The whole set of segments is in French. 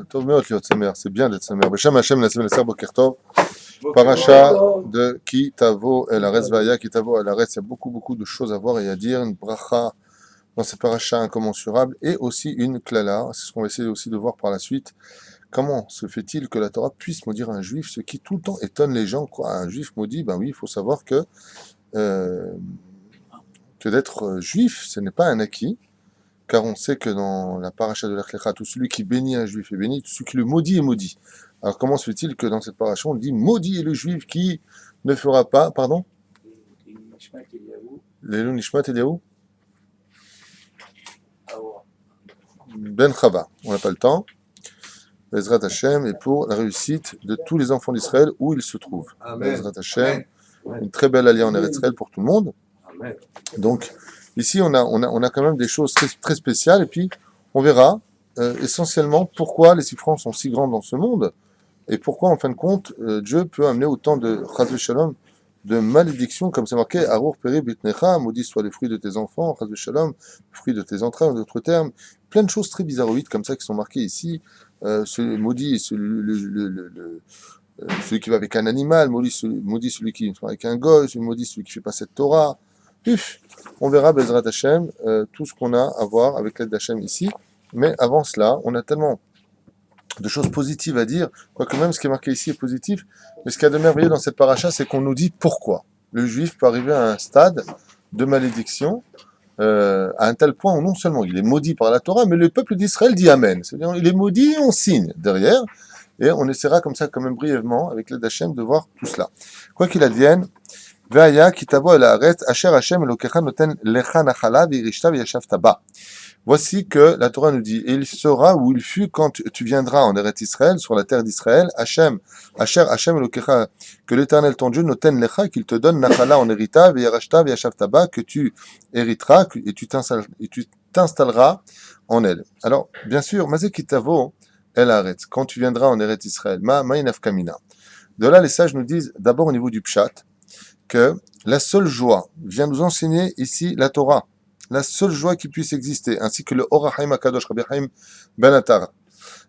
Tov מאוד להיות שמח, c'est bien d'être שמח. בשם השם נעשה ונעשה בוקר טוב. Paracha de Ki Tavo El Aretz Vaya, Ki Tavo El Aretz, il y a beaucoup de choses à voir et à dire, une bracha dans cette paracha incommensurable et aussi une klala, c'est ce qu'on va essayer aussi de voir par la suite. Comment se fait-il que la Torah puisse maudire un juif, ce qui tout le temps étonne les gens, quoi. Un juif maudit, ben oui, il faut savoir euh, que d'être juif, ce n'est pas un acquis, car on sait que dans la paracha de l'Echlecha, tout celui qui bénit un juif est béni, tout celui qui le maudit est maudit. Alors comment se fait-il que dans cette paracha, on dit maudit est le juif qui ne fera pas, pardon Lelou Nishmat Eliaou Ben Chava, on n'a pas le temps. Bezrat Hashem, et pour la réussite de tous les enfants d'Israël où ils se trouvent. Bezrat Hashem, une très belle alliance en Eretz Israël pour tout le monde. Donc, ici, on a quand même des choses très spéciales, et puis on verra essentiellement pourquoi les souffrances sont si grandes dans ce monde, et pourquoi, en fin de compte, Dieu peut amener autant de Chas Shalom, de malédictions, comme c'est marqué, Arur Peri Bitnecha, maudit soit les fruits de tes enfants, Chas Shalom, fruits de tes entrailles, en d'autres termes, plein de choses très bizarroïdes comme ça qui sont marquées ici. Maudit celui qui va avec un animal, maudit celui qui va avec un goy, maudit celui qui ne fait pas cette Torah. On verra Bezrat Hashem, tout ce qu'on a à voir avec l'aide d'Hashem ici. Mais avant cela, on a tellement de choses positives à dire, quoique même ce qui est marqué ici est positif. Mais ce qu'il y a de merveilleux dans cette paracha, c'est qu'on nous dit pourquoi. Le juif peut arriver à un stade de malédiction, à un tel point où non seulement il est maudit par la Torah, mais le peuple d'Israël dit Amen. C'est-à-dire, il est maudit et on signe derrière. Et on essaiera comme ça, quand même brièvement, avec l'aide d'Hachem, de voir tout cela. Quoi qu'il advienne, Ve'aya ki tavo el haaretz, asher Hashem Elokecha noten lecha nachala v'yirishta v'yashavta ba. Voici que la Torah nous dit, et il sera où il fut quand tu viendras en Eretz Israël, sur la terre d'Israël, Hashem, Asher Hashem Elokecha, que l'Éternel ton Dieu noten lecha, qu'il te donne nachala en héritage, v'yirashta v'yashavta ba, que tu hériteras et tu t'installeras en elle. Alors, bien sûr, mazé ki tavo el haaretz, quand tu viendras en Eretz Israël, ma'inaf kamina. De là, les sages nous disent, d'abord au niveau du pshat, que la seule joie vient nous enseigner ici la Torah, la seule joie qui puisse exister, ainsi que le Orachaim Akadosh Rabbi Chaim Ben Attar.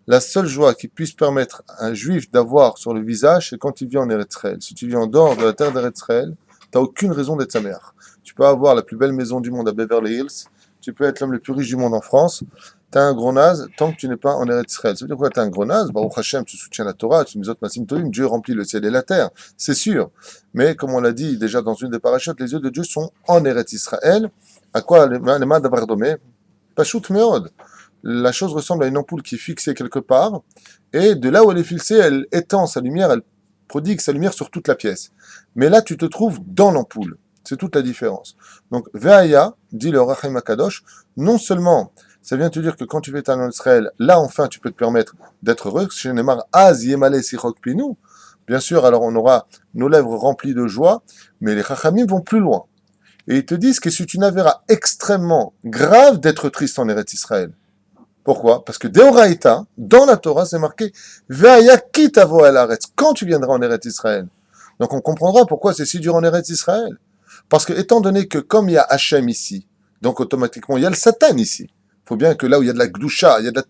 La seule joie qui puisse permettre à un juif d'avoir sur le visage, c'est quand il vit en Eretz Israël. Si tu vis en dehors de la terre d'Eretz Israël, tu n'as aucune raison d'être sa mère. Tu peux avoir la plus belle maison du monde à Beverly Hills, tu peux être l'homme le plus riche du monde en France, tu as un gros naze tant que tu n'es pas en Eretz Israël. Ça veut dire quoi, tu as un gros naze? Baruch Hashem, tu soutiens la Torah, tu mis autres masim tovim, Dieu remplit le ciel et la terre, c'est sûr. Mais comme on l'a dit déjà dans une des parachutes, les yeux de Dieu sont en Eretz Israël. À quoi les mains d'Abardomé? Pachout meod. La chose ressemble à une ampoule qui est fixée quelque part, et de là où elle est fixée, elle étend sa lumière, elle prodigue sa lumière sur toute la pièce. Mais là, tu te trouves dans l'ampoule. C'est toute la différence. Donc, Ve'aya, dit le Rachim Akadosh, non seulement ça vient te dire que quand tu vas en Israël, là enfin tu peux te permettre d'être heureux. Chez Neymar, Az Yemale Sichok Pinu. Bien sûr, alors on aura nos lèvres remplies de joie, mais les Chachamim vont plus loin. Et ils te disent que c'est une avéra extrêmement grave d'être triste en Eretz Israël. Pourquoi? Parce que Deoraita, dans la Torah, c'est marqué Ve'aya ki tavo el haaretz, quand tu viendras en Eretz Israël. Donc on comprendra pourquoi c'est si dur en Eretz Israël. Parce que, étant donné que comme il y a Hachem ici, donc automatiquement il y a le Satan ici. Il faut bien que là où il y a de la Gdusha, il y a de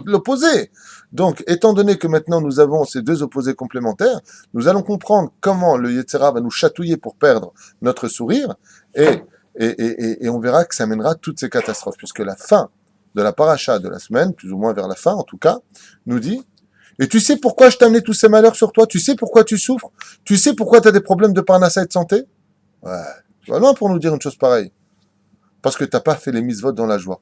l'opposé. Donc, étant donné que maintenant nous avons ces deux opposés complémentaires, nous allons comprendre comment le Yetzera va nous chatouiller pour perdre notre sourire, et on verra que ça mènera toutes ces catastrophes, puisque la fin de la paracha de la semaine, plus ou moins vers la fin en tout cas, nous dit « Et tu sais pourquoi je t'ai amené tous ces malheurs sur toi? Tu sais pourquoi tu souffres? Tu sais pourquoi tu as des problèmes de parnassa et de santé ?» Ouais, tu vas loin pour nous dire une chose pareille. Parce que tu n'as pas fait les mitzvot dans la joie.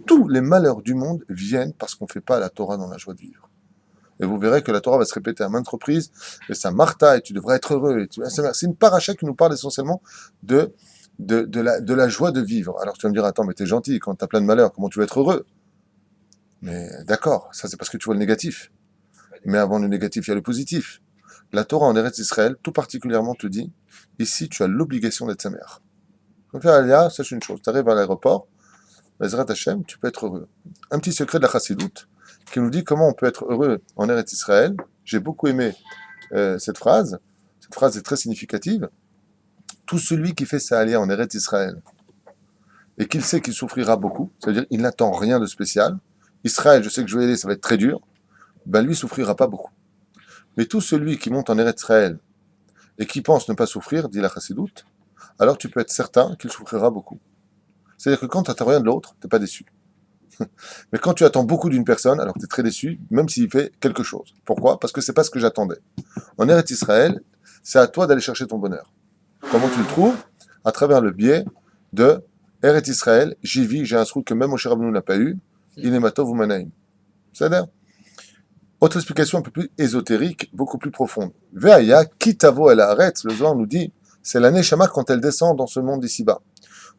Tous les malheurs du monde viennent parce qu'on ne fait pas la Torah dans la joie de vivre. Et vous verrez que la Torah va se répéter à maintes reprises, et ça Martha, et tu devrais être heureux. C'est une paracha qui nous parle essentiellement de la joie de vivre. Alors tu vas me dire, attends, mais t'es gentil, quand t'as plein de malheurs, comment tu vas être heureux? Mais d'accord, ça c'est parce que tu vois le négatif. Mais avant le négatif, il y a le positif. La Torah en Eretz Israël, tout particulièrement, te dit, ici tu as l'obligation d'être sa mère. Donc là, Alia, sache une chose, tu arrives à l'aéroport, Bezrat Hashem, tu peux être heureux. Un petit secret de la Chassidoute qui nous dit comment on peut être heureux en Eretz Israël. J'ai beaucoup aimé cette phrase. Cette phrase est très significative. Tout celui qui fait sa alia en Eretz Israël, et qu'il sait qu'il souffrira beaucoup, c'est-à-dire il n'attend rien de spécial, Israël, je sais que je vais y aller, ça va être très dur, ben lui souffrira pas beaucoup. Mais tout celui qui monte en Eretz Israël et qui pense ne pas souffrir, dit la Chassidoute, alors tu peux être certain qu'il souffrira beaucoup. C'est-à-dire que quand tu n'attends rien de l'autre, tu n'es pas déçu. Mais quand tu attends beaucoup d'une personne, alors que tu es très déçu, même s'il fait quelque chose. Pourquoi? Parce que c'est pas ce que j'attendais. En Eretz Israël, c'est à toi d'aller chercher ton bonheur. Comment tu le trouves? À travers le biais de Eretz Israël, j'y vis, j'ai un truc que même Moshe Rabbeinu n'a pas eu, Inematov ou Manaim. C'est-à-dire, autre explication un peu plus ésotérique, beaucoup plus profonde. Ve'aya, kitavo el haaretz, le Zohar nous dit, c'est la Neshama quand elle descend dans ce monde d'ici-bas.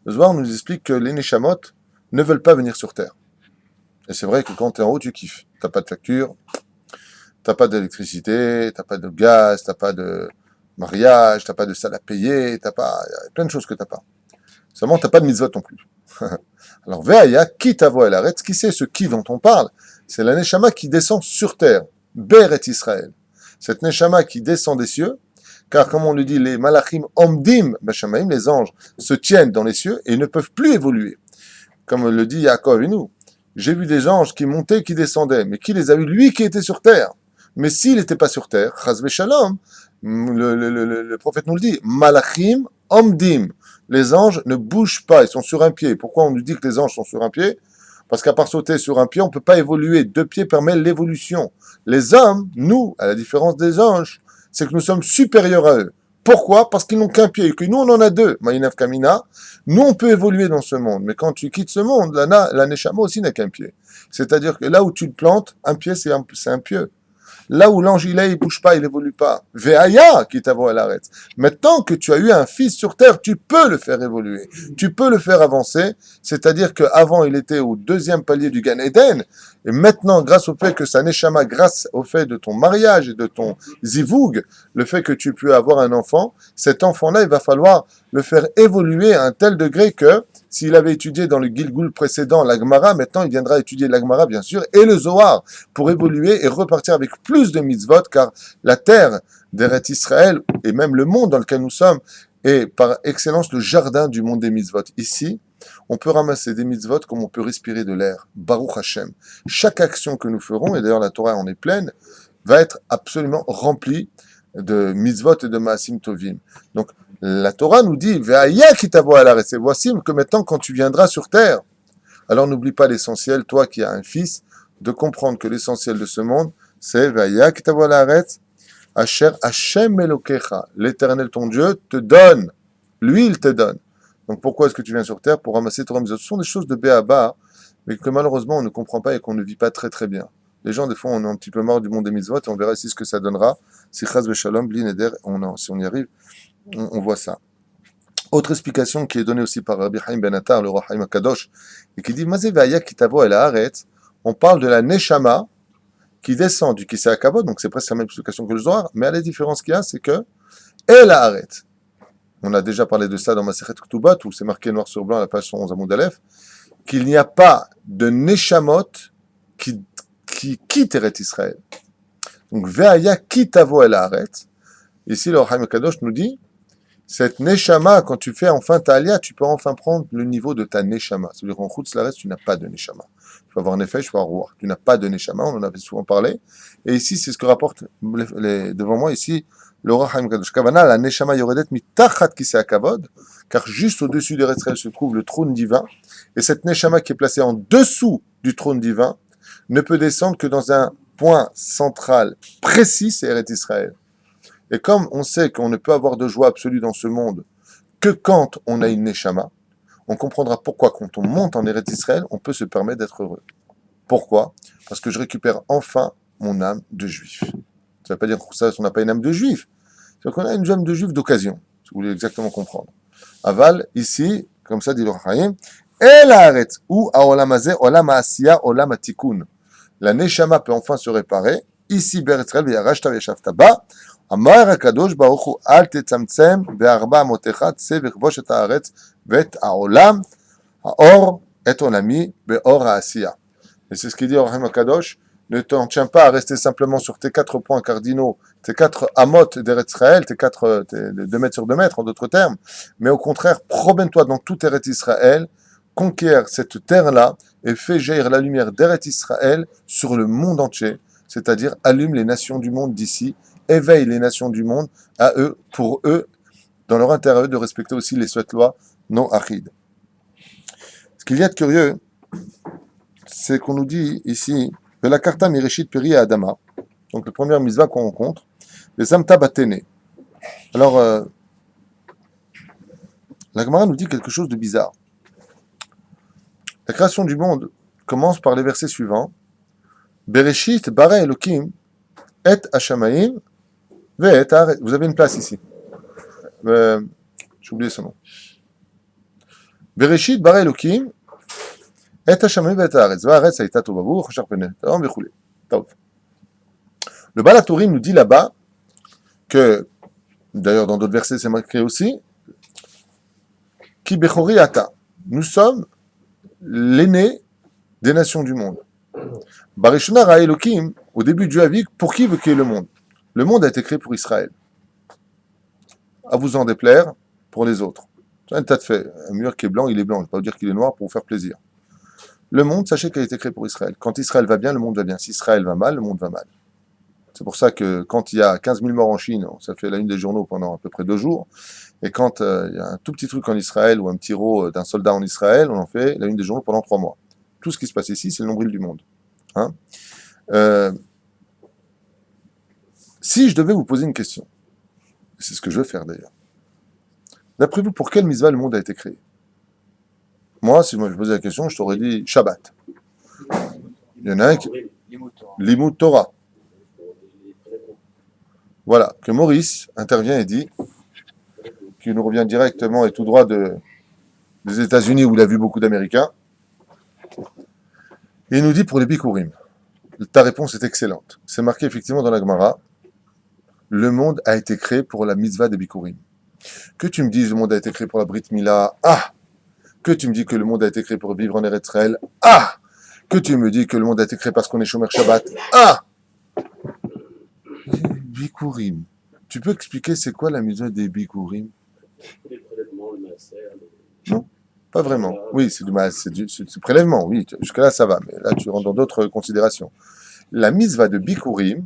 Le Zohar nous explique que les Neshamot ne veulent pas venir sur Terre. Et c'est vrai que quand tu es en haut, tu kiffes. T'as pas de facture, t'as pas d'électricité, t'as pas de gaz, t'as pas de mariage, t'as pas de salle à payer, t'as pas, y a plein de choses que t'as pas. Seulement, t'as pas de mitzvot non plus. Alors, Ve'aya, qui t'avo el haaretz, qui c'est ce qui dont on parle? C'est la Neshama qui descend sur terre. Ber et Israël. Cette Neshama qui descend des cieux, car comme on le dit, les malachim omdim, bashamaim, les anges, se tiennent dans les cieux et ne peuvent plus évoluer. Comme le dit Yaakov et nous. J'ai vu des anges qui montaient, qui descendaient, mais qui les a vus? Lui qui était sur terre. Mais s'il n'était pas sur terre, chas v'shalom, le prophète nous le dit, malachim omdim. Les anges ne bougent pas, ils sont sur un pied. Pourquoi on nous dit que les anges sont sur un pied? Parce qu'à part sauter sur un pied, on ne peut pas évoluer. 2 pieds permettent l'évolution. Les hommes, nous, à la différence des anges, c'est que nous sommes supérieurs à eux. Pourquoi? Parce qu'ils n'ont qu'un pied et que nous, on en a 2. Ma'inav Kamina. Nous, on peut évoluer dans ce monde. Mais quand tu quittes ce monde, la Neshama aussi n'a qu'un pied. C'est-à-dire que là où tu le plantes, un pied, c'est un pieu. Là où l'ange il est, il bouge pas, il évolue pas. Ve'aya qui t'avo el haaretz. Maintenant que tu as eu un fils sur terre, tu peux le faire évoluer. Tu peux le faire avancer. C'est-à-dire qu'avant, il était au 2e palier du Gan Eden. Et maintenant, grâce au fait que sa neshama, grâce au fait de ton mariage et de ton zivoug, le fait que tu peux avoir un enfant, cet enfant-là, il va falloir le faire évoluer à un tel degré que s'il avait étudié dans le Gilgul précédent l'Agmara, maintenant il viendra étudier l'Agmara, bien sûr, et le Zohar, pour évoluer et repartir avec plus de mitzvot, car la terre d'Eretz Israël, et même le monde dans lequel nous sommes, est par excellence le jardin du monde des mitzvot. Ici, on peut ramasser des mitzvot comme on peut respirer de l'air. Baruch Hashem. Chaque action que nous ferons, et d'ailleurs la Torah en est pleine, va être absolument remplie de mitzvot et de maasim tovim. Donc, la Torah nous dit, Ve'aya ki t'avo el haaretz. Et voici que maintenant, quand tu viendras sur terre, alors n'oublie pas l'essentiel, toi qui as un fils, de comprendre que l'essentiel de ce monde, c'est Ve'aya ki t'avo el haaretz, Asher Hashem Elokecha. L'éternel ton Dieu te donne. Lui, il te donne. Donc pourquoi est-ce que tu viens sur terre? Pour ramasser Torah mitzvot. Ce sont des choses de béaba, mais que malheureusement on ne comprend pas et qu'on ne vit pas très très bien. Les gens, des fois, on est un petit peu marre du monde des mitzvot et on verra ici ce que ça donnera. Si chas v'shalom, bli neder, si on y arrive, on voit ça. Autre explication qui est donnée aussi par Rabbi Chaim Ben Attar, le roi Chaim HaKadosh, et qui dit Mazé ve'aya ki t'avo el haaretz. On parle de la neshama qui descend du Kisei HaKavod, donc c'est presque la même explication que le Zohar, mais la différence qu'il y a, c'est que el haaretz. On a déjà parlé de ça dans Masechet Ketubot, où c'est marqué noir sur blanc à la page 111 Amoud Aleph, qu'il n'y a pas de neshamot qui quitte Eretz Israël. Donc ve'aya ki t'avo el haaretz. Ici, le Chaim HaKadosh nous dit, cette neshama, quand tu fais enfin ta alia, tu peux enfin prendre le niveau de ta neshama. C'est-à-dire qu'en Chutz La'aretz, tu n'as pas de neshama. Tu peux avoir un effet, tu peux avoir ruach. Tu n'as pas de neshama, on en avait souvent parlé. Et ici, c'est ce que rapporte devant moi ici le roi Chaim HaKadosh. Kavana, la neshama yoredet mitachat kisei hakavod, car juste au-dessus d'Eretz Israël se trouve le trône divin. Et cette neshama qui est placée en dessous du trône divin ne peut descendre que dans un point central précis, c'est Eretz Israël. Et comme on sait qu'on ne peut avoir de joie absolue dans ce monde que quand on a une neshama, on comprendra pourquoi quand on monte en Eretz Israël, on peut se permettre d'être heureux. Pourquoi? Parce que je récupère enfin mon âme de juif. Ça ne veut pas dire que ça, on n'a pas une âme de juif. C'est qu'on a une âme de juif d'occasion, si vous voulez exactement comprendre. Aval, ici, comme ça dit le Chaim, El haaretz, ou haolam hazeh, olam ha'asiya, olam ha'tikun. La neshama peut enfin se réparer. Ici, Be'eretz Israël, v'yarashta v'yashavta ba. אמר הקדוש ברוך הוא, אל תצמצם בארבע אמותיך, צא וכבוש את הארץ ואת העולם, האור את עולמי באור העשייה. Et c'est ce qu'il dit au Rahim Akadosh, ne t'en tiens pas à rester simplement sur tes 4 points cardinaux, tes 4 amot d'Eretz Israël, tes 2 mètres sur 2 mètres en d'autres termes, mais au contraire, promène-toi dans tout Eretz Israël conquiert cette terre-là et fait jaillir la lumière d'Eret Israël sur le monde entier, c'est-à-dire allume les nations du monde d'ici, éveille les nations du monde à eux, pour eux, dans leur intérêt, de respecter aussi les sept lois non achides. Ce qu'il y a de curieux, c'est qu'on nous dit ici, la karta mireshit peri à Adama, donc la première mitzvah qu'on rencontre, les samta batene. Alors, la Gemara nous dit quelque chose de bizarre. La création du monde commence par les versets suivants. Bereshit bara Elokim et Hashamaim ve et haaretz. Vous avez une place ici. J'ai oublié son nom. Bereshit bara Elokim et Hashamaim ve et haaretz. Va'aretz hayta tovavu chashar pnei taom vechule. Le Baal HaTurim nous dit là-bas que, d'ailleurs dans d'autres versets c'est marqué aussi, Ki bechori ata. Nous sommes l'aîné des nations du monde. Barishona ra Elokim, au début Dieu a dit pour qui veut qu'il y ait le monde. Le monde a été créé pour Israël. À vous en déplaire, pour les autres. C'est un tas de faits. Un mur qui est blanc, il est blanc. Je ne vais pas vous dire qu'il est noir pour vous faire plaisir. Le monde, sachez qu'il a été créé pour Israël. Quand Israël va bien, le monde va bien. Si Israël va mal, le monde va mal. C'est pour ça que quand il y a 15 000 morts en Chine, ça fait la une des journaux pendant à peu près 2 jours. Et quand il y a un tout petit truc en Israël ou un petit rot d'un soldat en Israël, on en fait la une des journaux pendant 3 mois. Tout ce qui se passe ici, c'est le nombril du monde. Hein, si je devais vous poser une question, c'est ce que je vais faire d'ailleurs. D'après vous, pour quelle mitzvah le monde a été créé? Moi, si moi je posais la question, je t'aurais dit Shabbat. Il y en a un qui... Limud Torah. Voilà, que Maurice intervient et dit, qui nous revient directement et tout droit des États-Unis où il a vu beaucoup d'Américains. Et il nous dit pour les Bikurim. Ta réponse est excellente. C'est marqué effectivement dans la Gemara. Le monde a été créé pour la mitzvah des Bikurim. Que tu me dises le monde a été créé pour la Brit Mila, ah! Que tu me dis que le monde a été créé pour vivre en Eretz Israël, ah! Que tu me dis que le monde a été créé parce qu'on est Shomer Shabbat, ah! Bikurim. Tu peux expliquer c'est quoi la mitzvah des Bikurim? Non, pas vraiment. Oui, c'est du prélèvement, oui. Jusque-là, ça va. Mais là, tu rentres dans d'autres considérations. La mitzvah de Bikurim,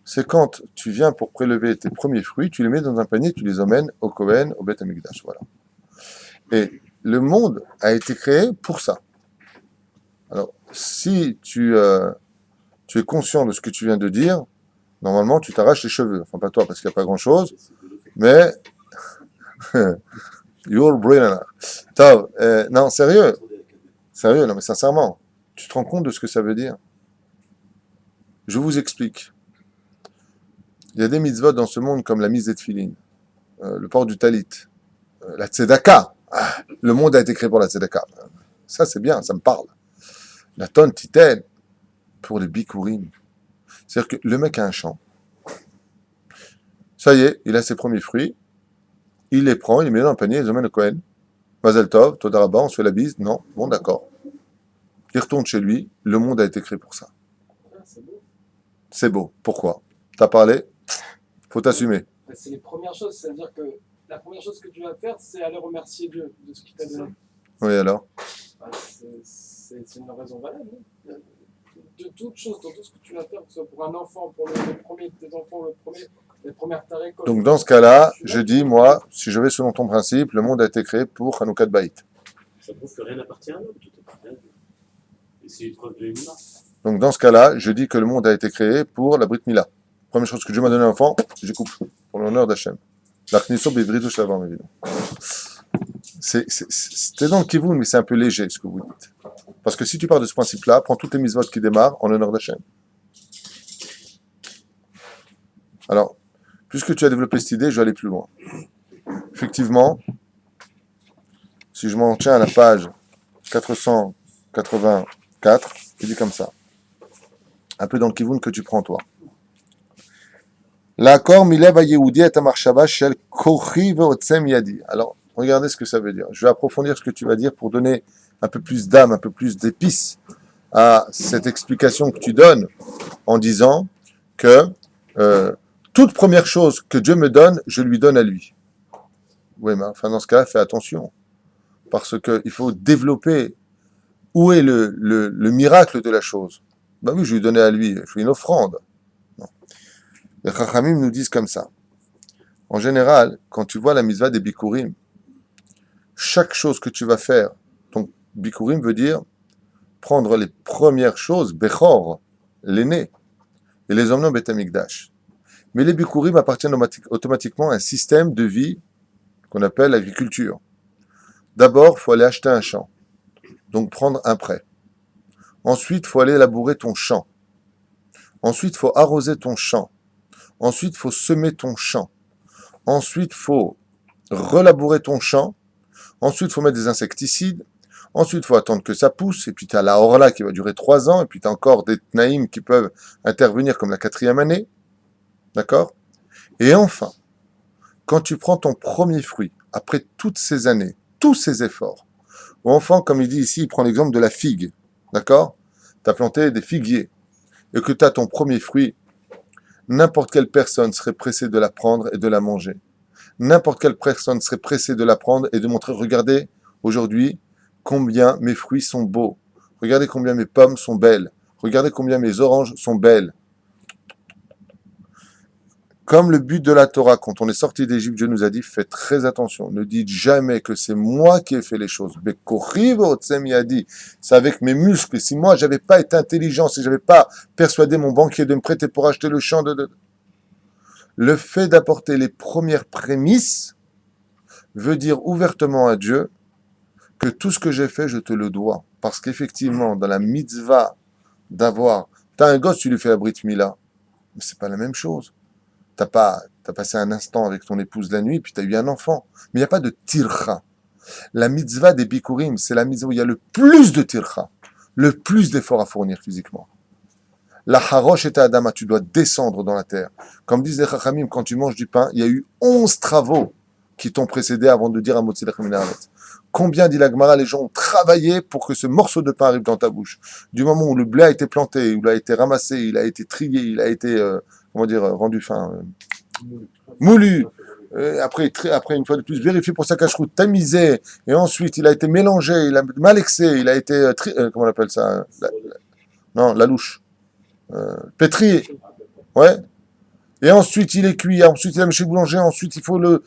c'est quand tu viens pour prélever tes premiers fruits, tu les mets dans un panier, tu les emmènes au Kohen, au Beth Amikdash. Voilà. Et le monde a été créé pour ça. Alors, si tu es conscient de ce que tu viens de dire, normalement, tu t'arraches les cheveux. Enfin, pas toi, parce qu'il n'y a pas grand-chose. Mais... Your brain. Non, sérieux. Sérieux, non, mais sincèrement. Tu te rends compte de ce que ça veut dire? Je vous explique. Il y a des mitzvot dans ce monde comme la mise des tefilines, le port du talit, la tzedaka. Ah, le monde a été créé pour la tzedaka. Ça, c'est bien, ça me parle. La tonne titen pour les bikurim. C'est-à-dire que le mec a un champ. Ça y est, il a ses premiers fruits. Il les prend, il les met dans un panier, il les emmène au Kohen. Mazel Tov, Toda Rabba, on se fait la bise. Non, bon, d'accord. Il retourne chez lui. Le monde a été créé pour ça. C'est beau. Pourquoi? T'as parlé? Faut t'assumer. C'est les premières choses, c'est-à-dire que la première chose que tu vas faire, c'est aller remercier Dieu de ce qu'il t'a donné. Oui, alors? C'est une raison valable. Hein. De toute chose, dans tout ce que tu vas faire, que ce soit pour un enfant, pour le premier de tes enfants, les premières tarécoles. Donc dans ce cas-là, je dis, moi, si je vais selon ton principe, le monde a été créé pour Hanoukat Baït. Ça prouve que rien n'appartient à l'homme, tout appartient à Dieu. Et c'est une preuve de l'humain. Donc dans ce cas-là, je dis que le monde a été créé pour la Brit Mila. Première chose que Dieu m'a donné à l'enfant, je coupe, pour l'honneur d'Hachem. L'Achnisso Bévritou Shavam, évidemment. C'était dans le Kivun, mais c'est un peu léger ce que vous dites. Parce que si tu pars de ce principe-là, prends toutes les mitzvot qui démarrent en l'honneur d'Hachem. Alors, puisque tu as développé cette idée, je vais aller plus loin. Effectivement, si je m'en tiens à la page 484, il dit comme ça. Un peu dans le Kivun que tu prends toi. L'accord Milev Yehoudi et Amarshava Shel Kochi Veotsem Yadi. Alors, regardez ce que ça veut dire. Je vais approfondir ce que tu vas dire pour donner un peu plus d'âme, un peu plus d'épices à cette explication que tu donnes en disant que toute première chose que Dieu me donne, je lui donne à lui. Oui, mais enfin, dans ce cas-là, fais attention. parce qu'il faut développer où est le miracle de la chose. Ben oui, je lui donnais à lui, je fais une offrande. Non. Les Chachamim nous disent comme ça. En général, quand tu vois la mitzvah des Bikurim, chaque chose que tu vas faire, donc Bikurim veut dire prendre les premières choses, Bechor, l'aîné, et les emmener au Beth Amikdash. Mais les Bikurim appartiennent automatiquement à un système de vie qu'on appelle l'agriculture. D'abord, il faut aller acheter un champ, donc prendre un prêt. Ensuite, il faut aller labourer ton champ. Ensuite, il faut arroser ton champ. Ensuite, il faut semer ton champ. Ensuite, il faut relabourer ton champ. Ensuite, il faut mettre des insecticides. Ensuite, il faut attendre que ça pousse. Et puis, tu as la orla qui va durer 3 ans. Et puis, tu as encore des tnaïm qui peuvent intervenir comme la 4e année. D'accord? Et enfin, quand tu prends ton premier fruit, après toutes ces années, tous ces efforts, ou enfin, comme il dit ici, il prend l'exemple de la figue. D'accord? Tu as planté des figuiers. Et que tu as ton premier fruit, n'importe quelle personne serait pressée de la prendre et de la manger. N'importe quelle personne serait pressée de la prendre et de montrer, regardez, aujourd'hui, combien mes fruits sont beaux. Regardez combien mes pommes sont belles. Regardez combien mes oranges sont belles. Comme le but de la Torah, quand on est sorti d'Égypte, Dieu nous a dit, faites très attention. Ne dites jamais que c'est moi qui ai fait les choses. C'est avec mes muscles. Si moi, j'avais pas été intelligent, si j'avais pas persuadé mon banquier de me prêter pour acheter le champ Le fait d'apporter les premières prémices veut dire ouvertement à Dieu que tout ce que j'ai fait, je te le dois. Parce qu'effectivement, dans la mitzvah d'avoir... T'as un gosse, tu lui fais la brit mila. Mais c'est pas la même chose. T'as passé un instant avec ton épouse la nuit, puis t'as eu un enfant. Mais il n'y a pas de tircha. La mitzvah des bikurim, c'est la mitzvah où il y a le plus de tircha, le plus d'efforts à fournir physiquement. La harosh et adama, tu dois descendre dans la terre. Comme disent les chachamim, quand tu manges du pain, il y a eu 11 travaux qui t'ont précédé avant de dire à Motzi Lechem Min Haaretz. Combien, dit la Gemara, les gens ont travaillé pour que ce morceau de pain arrive dans ta bouche. Du moment où le blé a été planté, où il a été ramassé, il a été trié, il a été, rendu fin, moulu. Après, une fois de plus, vérifié pour sa cacheroute, tamisé, et ensuite, il a été mélangé, il a malaxé, il a été, comment on appelle ça? La louche. Pétri, ouais. Et ensuite, il est cuit, ensuite, il a mis chez le boulanger, ensuite, il faut le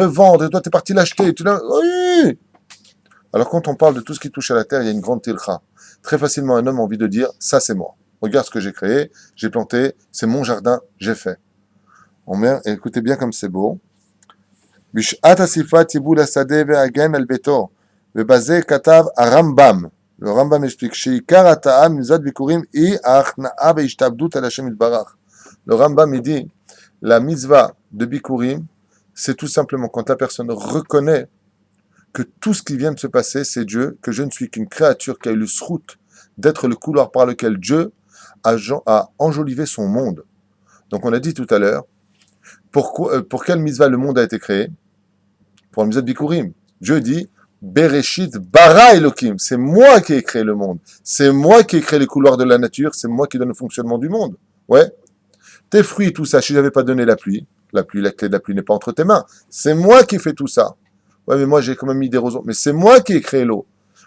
vendre, et toi, t'es parti l'acheter, oui! Alors, quand on parle de tout ce qui touche à la terre, il y a une grande tilcha. Très facilement, un homme a envie de dire, ça, c'est moi. Regarde ce que j'ai créé, j'ai planté, c'est mon jardin, j'ai fait. Écoutez bien comme c'est beau. Bish'at asifat yibul hasadeh ve'agen al beto. Ve'bazeh katav Rambam. Le Rambam explique, Sheikar ata'am mizvat bikurim i achna'a ve'ishtabdut al Hashem itbarach. Le Rambam, il dit, la mitzvah de bikurim, c'est tout simplement quand la personne reconnaît que tout ce qui vient de se passer, c'est Dieu, que je ne suis qu'une créature qui a eu le srout d'être le couloir par lequel Dieu a enjolivé son monde. Donc on a dit tout à l'heure, pour quelle mitzvah le monde a été créé? Pour la mitzvah de bikurim. Dieu dit, Bereshit bara Elohim, c'est moi qui ai créé le monde, c'est moi qui ai créé les couloirs de la nature, c'est moi qui donne le fonctionnement du monde. Ouais. Tes fruits, tout ça, si je n'avais pas donné la pluie, la clé de la pluie n'est pas entre tes mains, c'est moi qui ai fait tout ça. Ouais, mais moi j'ai quand même mis des roseaux, mais c'est moi qui ai créé l'eau.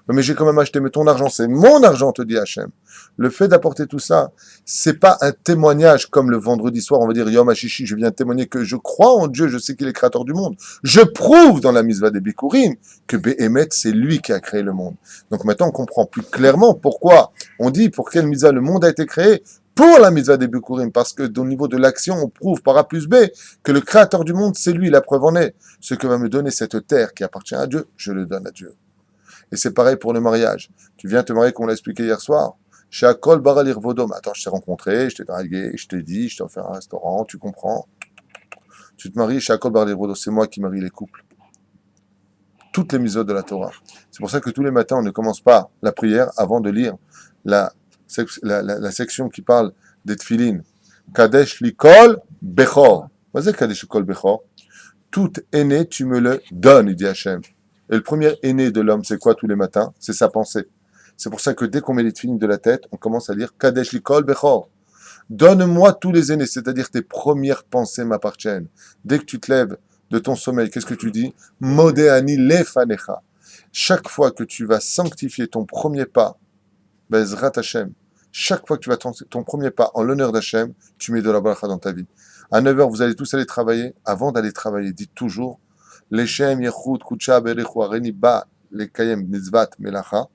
Ouais, mais j'ai quand même acheté, mais ton argent, c'est mon argent, te dit Hachem. Le fait d'apporter tout ça, c'est pas un témoignage comme le vendredi soir, on va dire Yom HaShishi, je viens témoigner que je crois en Dieu, je sais qu'il est créateur du monde. Je prouve dans la mitzvah des Bikurim que Behemet, c'est lui qui a créé le monde. Donc maintenant, on comprend plus clairement pourquoi on dit pour quelle mitzvah le monde a été créé. Pour la mitzvah des Bikurim, parce que au niveau de l'action, on prouve par A plus B que le créateur du monde, c'est lui, la preuve en est. Ce que va me donner cette terre qui appartient à Dieu, je le donne à Dieu. Et c'est pareil pour le mariage. Tu viens te marier, comme on l'a expliqué hier soir. Chez Akol Baralir Vodom. Attends, je t'ai rencontré, je t'ai dragué, je t'ai dit, je t'ai offert un restaurant, tu comprends. Tu te maries chez Akol Baralir Vodom. C'est moi qui marie les couples. Toutes les mitzvot de la Torah. C'est pour ça que tous les matins, on ne commence pas la prière avant de lire la section qui parle des tfilin. Kadesh likol bechor. Vas-y, Kadesh likol bechor. Tout aîné, tu me le donnes, il dit Hachem. Et le premier aîné de l'homme, c'est quoi tous les matins? C'est sa pensée. C'est pour ça que dès qu'on met les tfilin de la tête, on commence à dire Kadesh likol bechor. Donne-moi tous les aînés, c'est-à-dire tes premières pensées m'appartiennent. Dès que tu te lèves de ton sommeil, qu'est-ce que tu dis? Modéani lefanecha. Chaque fois que tu vas sanctifier ton premier pas, Bezrat Hashem, chaque fois que tu vas ton premier pas en l'honneur d'Hachem, tu mets de la bracha dans ta vie. À 9h, vous allez tous aller travailler. Avant d'aller travailler, dites toujours Leshem Yechut Kucha Berechu Areni Ba Lekayem Mitzvat Melacha.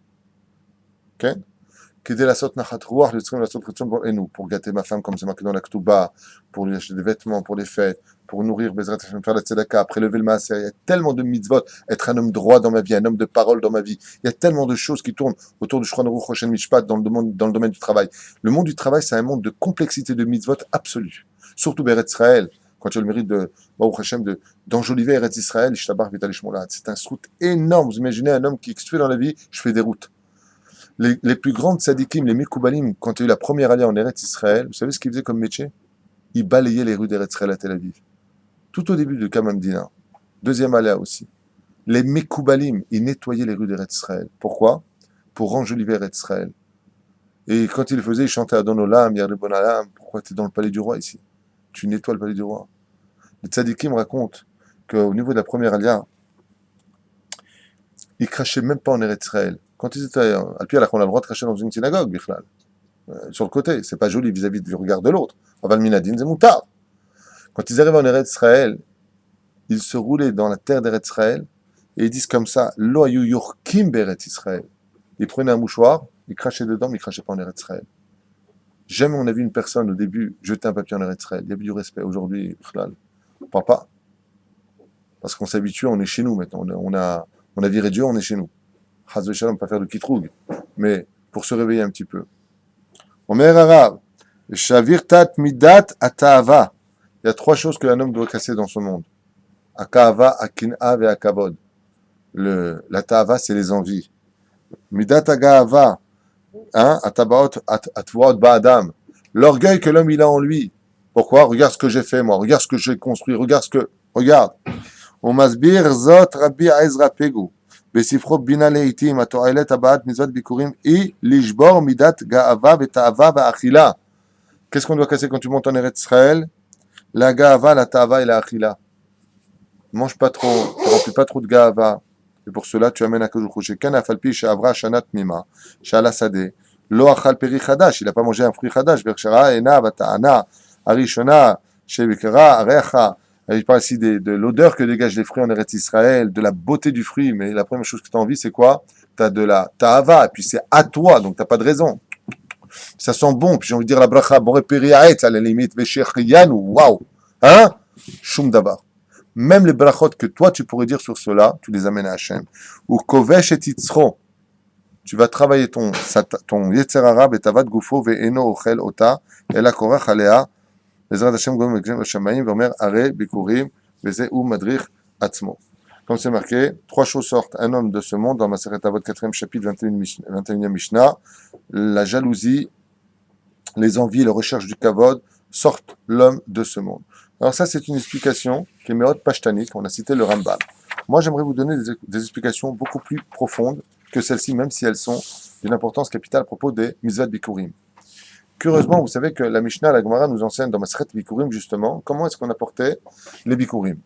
Ok? Pour gâter ma femme comme c'est marqué dans la Ktuba, pour lui acheter des vêtements pour les fêtes, pour nourrir Bezrat Hashem, faire la tzedaka, prélever le maaser. Il y a tellement de mitzvot, être un homme droit dans ma vie, un homme de parole dans ma vie. Il y a tellement de choses qui tournent autour du Shulchan Aruch Choshen Mishpat dans le domaine du travail. Le monde du travail, c'est un monde de complexité de mitzvot absolue. Surtout Beretz Israël, quand tu as le mérite de Baruch Hashem d'enjoliver Eretz Israël, c'est un route énorme. Vous imaginez un homme qui explique dans la vie, je fais des routes. Les plus grandes tzadikim, les Mekoubalim, quand il y a eu la première aliyah en Eretz Israël, vous savez ce qu'ils faisaient comme métier? Ils balayaient les rues d'Eretz Israël à Tel Aviv. Tout au début de Kamam Dina. Deuxième aliyah aussi. Les Mekoubalim, ils nettoyaient les rues d'Eretz Israël. Pourquoi? Pour enjoliver Eretz Israël. Et quand ils le faisaient, ils chantaient Adon Olam, Yaribon Alam. Pourquoi tu es dans le palais du roi ici? Tu nettoies le palais du roi. Les tzadikim racontent qu'au niveau de la première aliyah, ils crachaient même pas en Eretz Israël. Quand ils étaient à Alpi, on a le droit de cracher dans une synagogue, Bichlal. Sur le côté, c'est pas joli vis-à-vis du regard de l'autre. Aval Minadin, c'est moutard. Quand ils arrivaient en Eretz Israël, ils se roulaient dans la terre d'Eretz Israël et ils disent comme ça, Lo ayu yorkim be'Eretz Israël. Ils prenaient un mouchoir, ils crachaient dedans, mais ils crachaient pas en Eretz Israël. Jamais on a vu une personne au début jeter un papier en Eretz Israël. Il y avait du respect. Aujourd'hui, Bichlal, on parle pas. Parce qu'on s'habitue, on est chez nous maintenant. On a viré Dieu, on est chez nous. Chaz v'shalom, pas faire de kitroug, mais pour se réveiller un petit peu. Omer Arav, Shavir tat midat ata'ava. Il y a trois choses qu'un homme doit casser dans ce monde. Akava, akin'a et akavod. La ta'ava, c'est les envies. Midat aga'ava, atabaot, atvuot ba'adam. L'orgueil que l'homme il a en lui. Pourquoi? Regarde ce que j'ai fait moi, regarde ce que j'ai construit, regarde. Omasbir zot rabbi Ezra Pegu. בספרו בינה לעיתים התועלת הבאת מצוות ביקורים היא לשבור מידת גאווה ותאווה ואכילה. Qu'est-ce qu'on doit casser quand tu montes en Eretz Israël? La ga'ava, la ta'ava et la achila. Mange pas trop, ne remplis pas trop de ga'ava. Et pour cela, tu amènes à Kajuchu. Shekan afalpi she'avra shanat mima, she'ala sadeh. Lo achal peri chadash, il n'a pas mangé un fruit chadash. Vershara ena vata'ana, arishona, she'bikara, arecha. Il parle ici de l'odeur que dégagent les fruits en Eretz Israël, de la beauté du fruit, mais la première chose que tu as envie, c'est quoi? Tu as de la ta'ava, et puis c'est à toi, donc tu n'as pas de raison. Ça sent bon, puis j'ai envie de dire la bracha, boré périaet, à la limite, veshech waouh! Hein? Shum davar. Même les brachot que toi tu pourrais dire sur cela, tu les amènes à Hachem. Ou kovesh et titzro. Tu vas travailler ton yetzer hara betavat gufo ve'eno ochel ota, ela korach alea. Bezrat Hashem gom v'gem l'shamayim v'omer are bikurim v'zeh ou madrich atzmo. Comme c'est marqué, trois choses sortent un homme de ce monde dans Masechet Avot 4e chapitre 21e Mishnah. La jalousie, les envies, la recherche du kavod sortent l'homme de ce monde. Alors ça, c'est une explication qui est méthode pashtanite. On a cité le Rambam. Moi, j'aimerais vous donner des explications beaucoup plus profondes que celles-ci, même si elles sont d'une importance capitale à propos des mitzvot bikurim. Curieusement, vous savez que la Mishnah, la Gemara nous enseigne dans Masechet Bikurim, justement, comment est-ce qu'on apportait les bikurim.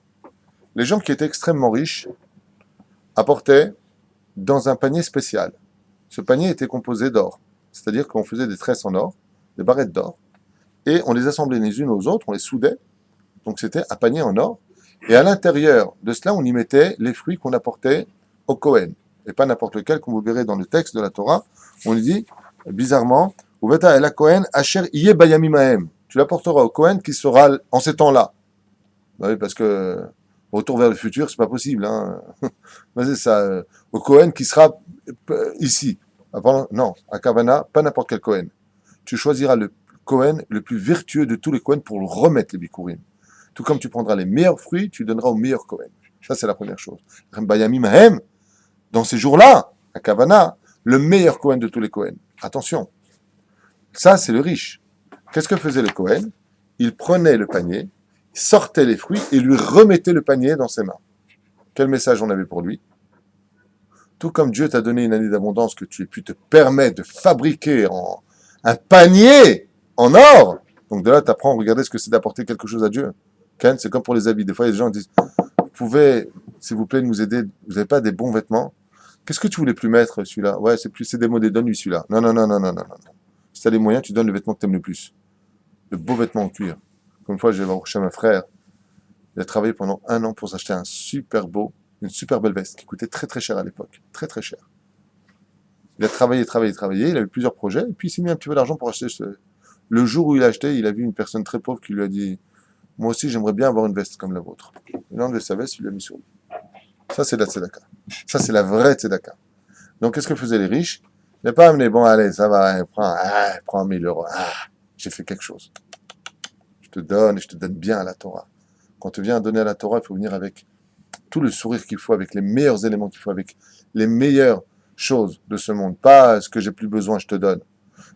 Les gens qui étaient extrêmement riches apportaient dans un panier spécial. Ce panier était composé d'or, c'est-à-dire qu'on faisait des tresses en or, des barrettes d'or, et on les assemblait les unes aux autres, on les soudait, donc c'était un panier en or, et à l'intérieur de cela, on y mettait les fruits qu'on apportait au Kohen, et pas n'importe lequel, comme vous verrez dans le texte de la Torah, on lui dit, bizarrement, tu l'apporteras au Kohen qui sera en ces temps-là. Oui, parce que retour vers le futur, c'est pas possible. Hein. C'est ça. Au Kohen qui sera ici. Non, à Kavana, pas n'importe quel Kohen. Tu choisiras le Kohen le plus vertueux de tous les Kohen pour le remettre les bikurim. Tout comme tu prendras les meilleurs fruits, tu donneras au meilleur Kohen. Ça, c'est la première chose. Dans ces jours-là, à Kavana, le meilleur Kohen de tous les Kohen. Attention. Ça, c'est le riche. Qu'est-ce que faisait le Kohen? Il prenait le panier, sortait les fruits et lui remettait le panier dans ses mains. Quel message on avait pour lui? Tout comme Dieu t'a donné une année d'abondance que tu aies pu te permettre de fabriquer un panier en or. Donc de là, tu apprends à regarder ce que c'est d'apporter quelque chose à Dieu. Ken, c'est comme pour les habits. Des fois, les gens disent, vous pouvez, s'il vous plaît, nous aider. Vous n'avez pas des bons vêtements? Qu'est-ce que tu voulais plus mettre, celui-là? Ouais, c'est des modèles, donne-lui celui-là. Non, non, non, non, non, non, non. Si t'as les moyens, tu donnes le vêtement que t'aimes le plus. Le beau vêtement en cuir. Comme une fois, j'ai voir chez un frère. Il a travaillé pendant 1 an pour s'acheter une super belle veste qui coûtait très très cher à l'époque. Très très cher. Il a travaillé, travaillé, travaillé. Il a eu plusieurs projets. Et puis il s'est mis un petit peu d'argent pour acheter Le jour où il a acheté, il a vu une personne très pauvre qui lui a dit moi aussi, j'aimerais bien avoir une veste comme la vôtre. Il a enlevé sa veste, il l'a mis sur lui. Ça, c'est de la tzedaka. Ça, c'est la vraie tzedaka. Donc, qu'est-ce que faisaient les riches? Il n'a pas amené, bon, allez, ça va, hein, prends 1000 euros. J'ai fait quelque chose. Je te donne et je te donne bien à la Torah. Quand tu viens à donner à la Torah, il faut venir avec tout le sourire qu'il faut, avec les meilleurs éléments qu'il faut, avec les meilleures choses de ce monde. Pas ce que j'ai plus besoin, je te donne.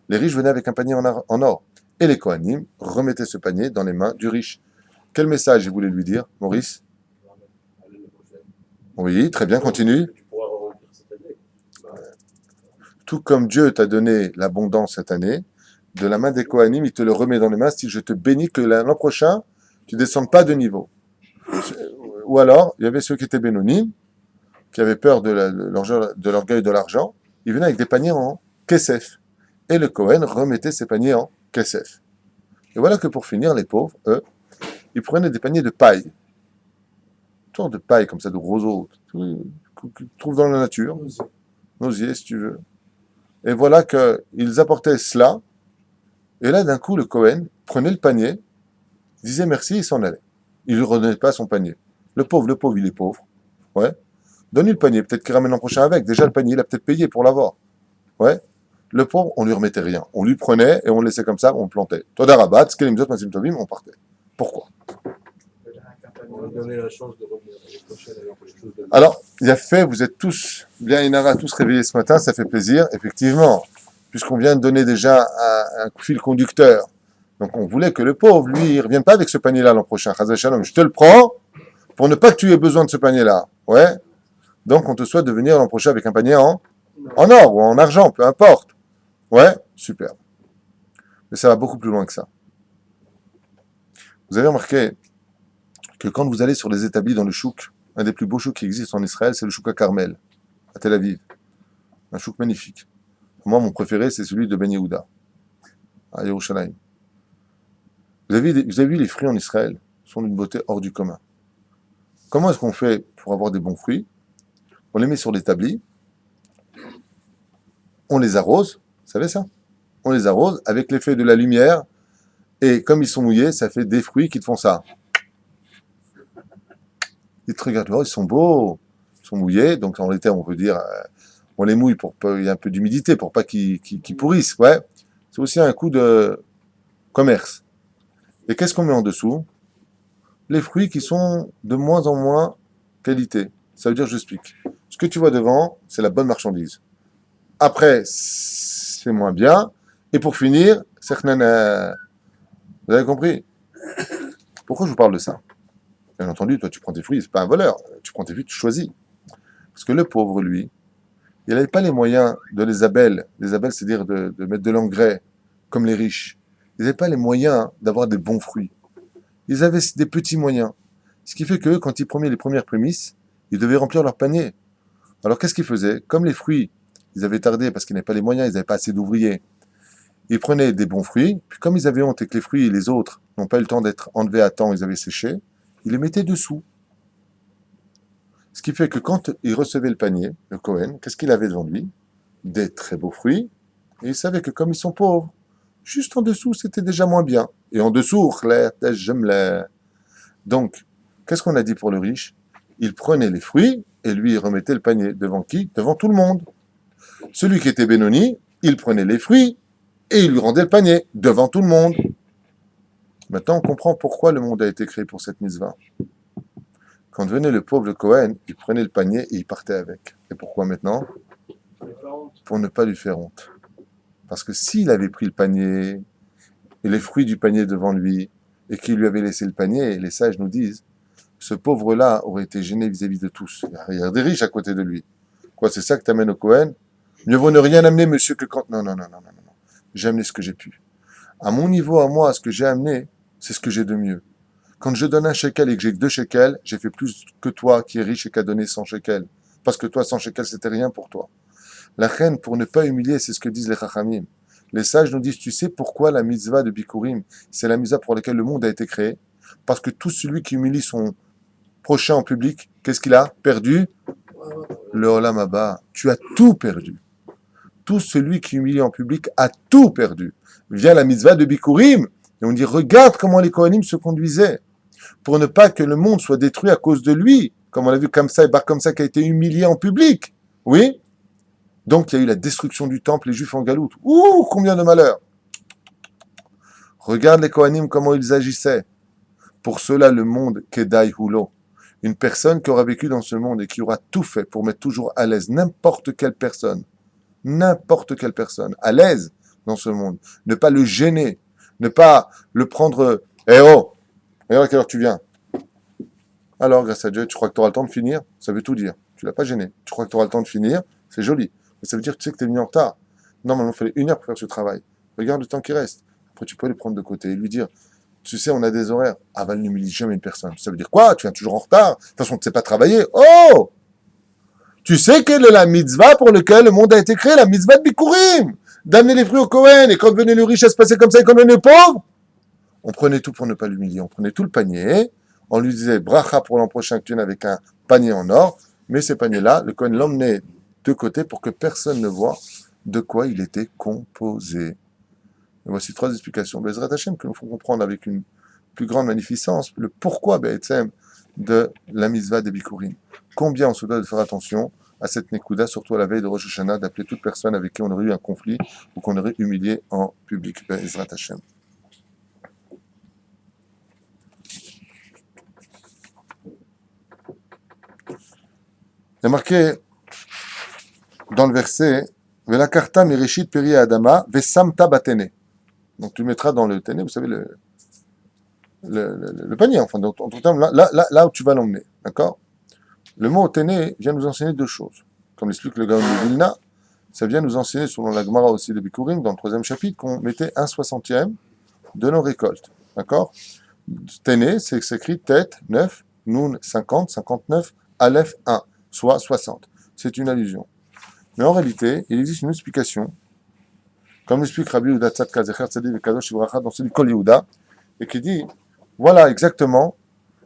Les riches venaient avec un panier en or. Et les Kohanim remettaient ce panier dans les mains du riche. Quel message il voulait lui dire, Maurice? Oui, très bien, continue. Tu pourras remplir cette année. Tout comme Dieu t'a donné l'abondance cette année, de la main des Kohanim, il te le remet dans les mains, si je te bénis que l'an prochain, tu ne descendes pas de niveau. Ou alors, il y avait ceux qui étaient bénonymes, qui avaient peur de l'orgueil de l'argent, ils venaient avec des paniers en kesef. Et le Kohen remettait ses paniers en kesef. Et voilà que pour finir, les pauvres, eux, ils prenaient des paniers de paille. Une sorte de paille comme ça, de roseau, que tu trouves dans la nature, nosier si tu veux. Et voilà qu'ils apportaient cela, et là d'un coup le Kohen prenait le panier, disait merci et s'en allait. Il ne lui redonnait pas son panier. Le pauvre, il est pauvre. Ouais. Donne-lui le panier, peut-être qu'il ramène l'an prochain avec. Déjà le panier, il a peut-être payé pour l'avoir. Ouais. Le pauvre, on lui remettait rien. On lui prenait et on le laissait comme ça, on le plantait. Toda Rabat, Skelimzot, Masim Tovim, on partait. Pourquoi? On va donner la chance de revenir l'année prochaine avec quelque chose de mieux. Alors, il y a fait, vous êtes tous, bien Inara, tous réveillés ce matin, ça fait plaisir, effectivement, puisqu'on vient de donner déjà un fil conducteur. Donc on voulait que le pauvre, lui, il ne revienne pas avec ce panier-là l'an prochain. Chazal Shalom, je te le prends pour ne pas que tu aies besoin de ce panier-là. Ouais. Donc on te souhaite de venir l'an prochain avec un panier en or ou en argent, peu importe. Ouais, super. Mais ça va beaucoup plus loin que ça. Vous avez remarqué que quand vous allez sur les établis dans le chouk, un des plus beaux chouks qui existent en Israël, c'est le chouk à Carmel, à Tel Aviv. Un chouk magnifique. Moi, mon préféré, c'est celui de Ben Yehuda, à Yerushalayim. Vous avez vu les fruits en Israël? Ils sont d'une beauté hors du commun. Comment est-ce qu'on fait pour avoir des bons fruits? On les met sur l'établi, on les arrose, vous savez ça? On les arrose avec l'effet de la lumière, et comme ils sont mouillés, ça fait des fruits qui te font ça. Ils te regardent, oh, ils sont beaux, ils sont mouillés, donc en été, on veut dire, on les mouille pour qu'il y ait un peu d'humidité, pour pas qu'ils pourrissent, ouais. C'est aussi un coup de commerce. Et qu'est-ce qu'on met en dessous? Les fruits qui sont de moins en moins qualité. Ça veut dire, je explique. Ce que tu vois devant, c'est la bonne marchandise. Après, c'est moins bien. Et pour finir, certaines... Vous avez compris? Pourquoi je vous parle de ça? Bien entendu, toi, tu prends tes fruits, c'est pas un voleur. Tu prends tes fruits, tu choisis. Parce que le pauvre, lui, il n'avait pas les moyens de les abeilles, c'est-à-dire de mettre de l'engrais, comme les riches. Ils n'avaient pas les moyens d'avoir des bons fruits. Ils avaient des petits moyens. Ce qui fait que quand ils prenaient les premières prémices, ils devaient remplir leur panier. Alors qu'est-ce qu'ils faisaient? Comme les fruits, ils avaient tardé parce qu'ils n'avaient pas les moyens, ils n'avaient pas assez d'ouvriers. Ils prenaient des bons fruits, puis comme ils avaient honte et que les fruits et les autres n'ont pas eu le temps d'être enlevés à temps, ils avaient séché, ils les mettaient dessous. Ce qui fait que quand il recevait le panier, le Kohen, qu'est-ce qu'il avait devant lui? Des très beaux fruits, et il savait que comme ils sont pauvres, juste en dessous, c'était déjà moins bien. Et en dessous, donc, qu'est-ce qu'on a dit pour le riche? Il prenait les fruits, et lui, il remettait le panier. Devant qui? Devant tout le monde. Celui qui était Benoni, il prenait les fruits, et il lui rendait le panier, devant tout le monde. Maintenant, on comprend pourquoi le monde a été créé pour cette mitzvah. Quand venait le pauvre Cohen, il prenait le panier et il partait avec. Et pourquoi maintenant? Pour ne pas lui faire honte. Parce que s'il avait pris le panier et les fruits du panier devant lui et qu'il lui avait laissé le panier, les sages nous disent, ce pauvre-là aurait été gêné vis-à-vis de tous. Il y a des riches à côté de lui. Quoi, c'est ça que t'amènes au Cohen? Mieux vaut ne rien amener, monsieur, que quand... Non. J'ai amené ce que j'ai pu. À mon niveau, à moi, ce que j'ai amené, c'est ce que j'ai de mieux. Quand je donne un shekel et que j'ai que 2 shekels, j'ai fait plus que toi qui es riche et qui a donné 100 shekels. parce que toi, 100 shekels, c'était rien pour toi. La reine, pour ne pas humilier, c'est ce que disent les chachamim. Les sages nous disent, tu sais pourquoi la mitzvah de Bikurim, c'est la mitzvah pour laquelle le monde a été créé? Parce que tout celui qui humilie son prochain en public, qu'est-ce qu'il a perdu? Le Olam Haba. Tu as tout perdu. Tout celui qui humilie en public a tout perdu. Vient la mitzvah de Bikurim, et on dit, regarde comment les Kohanim se conduisaient, pour ne pas que le monde soit détruit à cause de lui, comme on l'a vu comme ça, et Bar comme ça, qui a été humilié en public. Oui? Donc, il y a eu la destruction du temple, les Juifs en galoute. Ouh, combien de malheurs! Regarde les Kohanim, comment ils agissaient. Pour cela, le monde, Kedai Hulo. Une personne qui aura vécu dans ce monde et qui aura tout fait pour mettre toujours à l'aise n'importe quelle personne, à l'aise dans ce monde. Ne pas le gêner, ne pas le prendre, eh oh, regarde à quelle heure tu viens. Alors, grâce à Dieu, tu crois que tu auras le temps de finir? Ça veut tout dire. Tu l'as pas gêné. Tu crois que tu auras le temps de finir? C'est joli. Mais ça veut dire que tu sais que tu es venu en retard. Normalement, il fallait 1 heure pour faire ce travail. Regarde le temps qui reste. Après, tu peux le prendre de côté et lui dire, tu sais, on a des horaires. Aval n'humilie jamais une personne. Ça veut dire quoi? Tu viens toujours en retard. De toute façon, tu ne sais pas travailler. Oh! Tu sais quelle est la mitzvah pour laquelle le monde a été créé? La mitzvah de Bikurim. D'amener les fruits au Kohen. Et quand venait le riche, ça se passait comme ça. Et quand venait le pauvre, on prenait tout pour ne pas l'humilier. On prenait tout le panier. On lui disait bracha pour l'an prochain que tu viennes avec un panier en or. Mais ces paniers-là, le Kohen l'emmenait de côté pour que personne ne voit de quoi il était composé. Et voici 3 explications, Bezrat Hashem, que nous faut comprendre avec une plus grande magnificence, le pourquoi Be'etzem de la mitzvah des Bikurim. Combien on se doit de faire attention à cette Nekuda, surtout à la veille de Rosh Hashanah, d'appeler toute personne avec qui on aurait eu un conflit ou qu'on aurait humilié en public. Bezrat Hashem. Il y a marqué dans le verset Velakarta mireshit peri adama vesamta batene. Donc tu mettras dans le téné, vous savez, le panier, enfin, là où tu vas l'emmener. D'accord? Le mot téné vient nous enseigner 2 choses. Comme l'explique le Gaon de Vilna, ça vient nous enseigner, selon la Gemara aussi de Bikurim, dans le 3e chapitre, qu'on mettait 1/60 de nos récoltes. D'accord? Téné, c'est écrit tête 9, Noun 50, 59, Aleph 1, soit 60. C'est une allusion. Mais en réalité, il existe une explication, comme l'explique Rabbi Yehuda Tzadka Zecher Tzaddik Vekadosh Ibracha dans celui Kol Yehuda, et qui dit, voilà exactement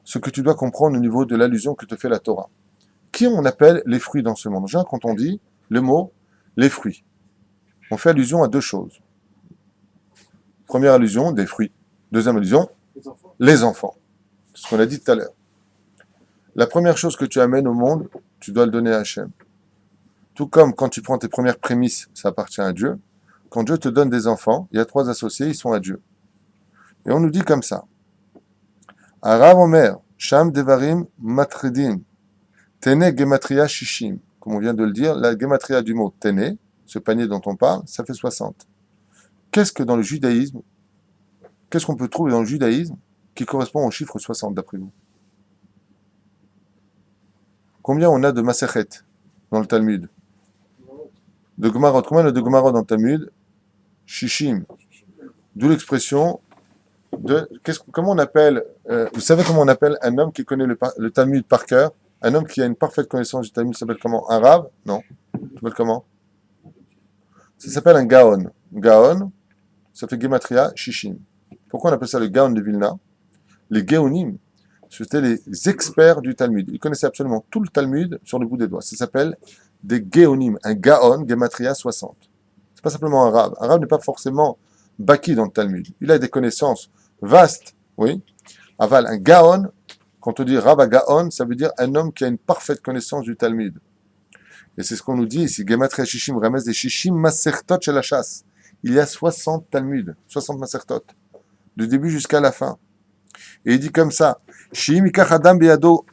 ce que tu dois comprendre au niveau de l'allusion que te fait la Torah. Qui on appelle les fruits dans ce monde? Déjà, quand on dit le mot les fruits, on fait allusion à 2 choses. Première allusion, des fruits. Deuxième allusion, les enfants. C'est ce qu'on a dit tout à l'heure. La première chose que tu amènes au monde, tu dois le donner à Hachem. Tout comme quand tu prends tes premières prémices, ça appartient à Dieu. Quand Dieu te donne des enfants, il y a 3 associés, ils sont à Dieu. Et on nous dit comme ça. Arav Omer, Sham Devarim Matredim, Tene Gematria Shishim. Comme on vient de le dire, la Gematria du mot Tene, ce panier dont on parle, ça fait 60. Qu'est-ce qu'on peut trouver dans le judaïsme qui correspond au chiffre 60 d'après vous? Combien on a de Masechet dans le Talmud? De Gemarot. Combien on a de Gemarot dans le Talmud? Shishim. D'où l'expression de... Comment on appelle... vous savez comment on appelle un homme qui connaît le Talmud par cœur? Un homme qui a une parfaite connaissance du Talmud s'appelle comment? Un Rav? Non. Ça s'appelle comment? Ça s'appelle un Gaon. Gaon, ça fait Gematria, Shishim. Pourquoi on appelle ça le Gaon de Vilna? Les Géonim, c'était les experts du Talmud. Ils connaissaient absolument tout le Talmud sur le bout des doigts. Ça s'appelle des Géonim. Un Gaon, Gematria 60. C'est pas simplement un Rav. Un Rav n'est pas forcément baki dans le Talmud. Il a des connaissances vastes, oui. Aval, un Gaon, quand on dit Rav Gaon, ça veut dire un homme qui a une parfaite connaissance du Talmud. Et c'est ce qu'on nous dit ici. Gematria Shishim, Rames des Shishim, Masertot chez la chasse. Il y a 60 Talmud, 60 Masertot, du début jusqu'à la fin. Et il dit comme ça, Shim ikach adam beyado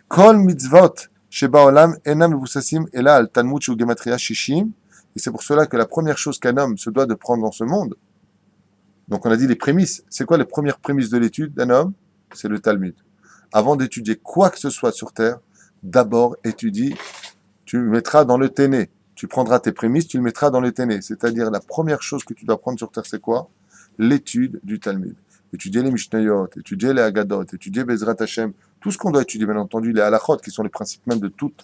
kol mitzvot sheba olam enam mevusasim ela al talmud shu gematria shishim. Et c'est pour cela que la première chose qu'un homme se doit de prendre dans ce monde, donc on a dit les prémices, c'est quoi les premières prémices de l'étude d'un homme? C'est le Talmud. Avant d'étudier quoi que ce soit sur terre, d'abord étudie, tu le mettras dans le téné. Tu prendras tes prémices, tu le mettras dans le téné. C'est-à-dire la première chose que tu dois prendre sur terre, c'est quoi? L'étude du Talmud. Étudier les Mishnayot, étudier les Agadot, étudier Bezrat Hashem, Tout ce qu'on doit étudier, bien entendu, les halachot, qui sont les principes même de toute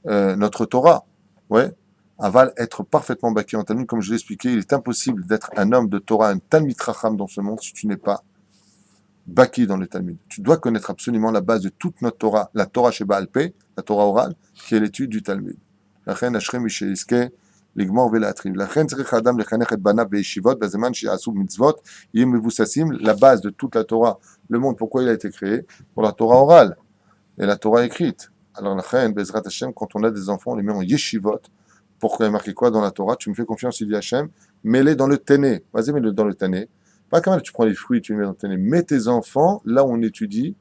notre Torah, ouais, va être parfaitement bâti en Talmud. Comme je l'ai expliqué, il est impossible d'être un homme de Torah, un Talmid Racham dans ce monde si tu n'es pas bâti dans le Talmud. Tu dois connaître absolument la base de toute notre Torah, la Torah chez Baal Peh, la Torah orale, qui est l'étude du Talmud. לכן אשרי שיזכה לגמור ולהטריב. לכן צריך האדם לחנך את בניו בישיבות בזמן שיעשו מצוות, יהיו מבוססים, la base de toute la Torah, le monde, pourquoi il a été créé? Pour la Torah orale et la Torah écrite. Alors לכן, בעזרת השם, quand on a des enfants, on les met en yeshivot. Pourquoi il y a marqué quoi dans la Torah? Tu me fais confiance, il dit Hachem, mets-les dans le téné. Vas-y, mets-le dans le téné. Pas comme tu prends les fruits, tu les mets dans le téné. Mets tes enfants là où on étudie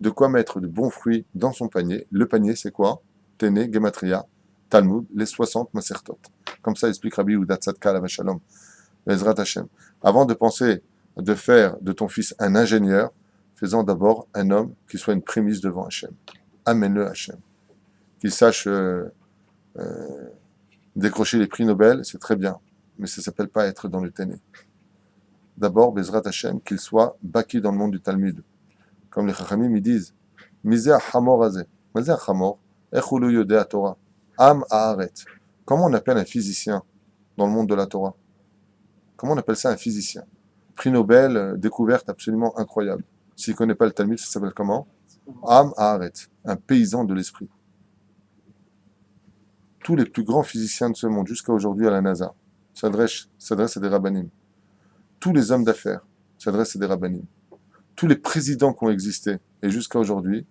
de quoi mettre de bons fruits dans son panier. Le panier, c'est quoi? Téné, Gematria, Talmud, les 60 Masertot. Comme ça explique Rabbi Yehuda Tzadka la Shalom, Ezrat Hashem. Avant de penser de faire de ton fils un ingénieur, faisons d'abord un homme qui soit une prémisse devant Hashem. Amène-le Hashem. Qu'il sache décrocher les prix Nobel, c'est très bien, mais ça ne s'appelle pas être dans le téné. D'abord, Bezrat Hashem, qu'il soit baki dans le monde du Talmud. Comme les Chachamim ils disent, Misé Hamor Azeh. Misé Hamor, Echulu Yodea Torah. Am Haaret. Comment on appelle un physicien dans le monde de la Torah? Comment on appelle ça un physicien? Prix Nobel, découverte absolument incroyable. S'il ne connaît pas le Talmud, ça s'appelle comment? Am Haaret, un paysan de l'esprit. Tous les plus grands physiciens de ce monde, jusqu'à aujourd'hui à la NASA, s'adressent à des rabbanim. Tous les hommes d'affaires s'adressent à des rabbanim. Tous les présidents qui ont existé, et jusqu'à aujourd'hui,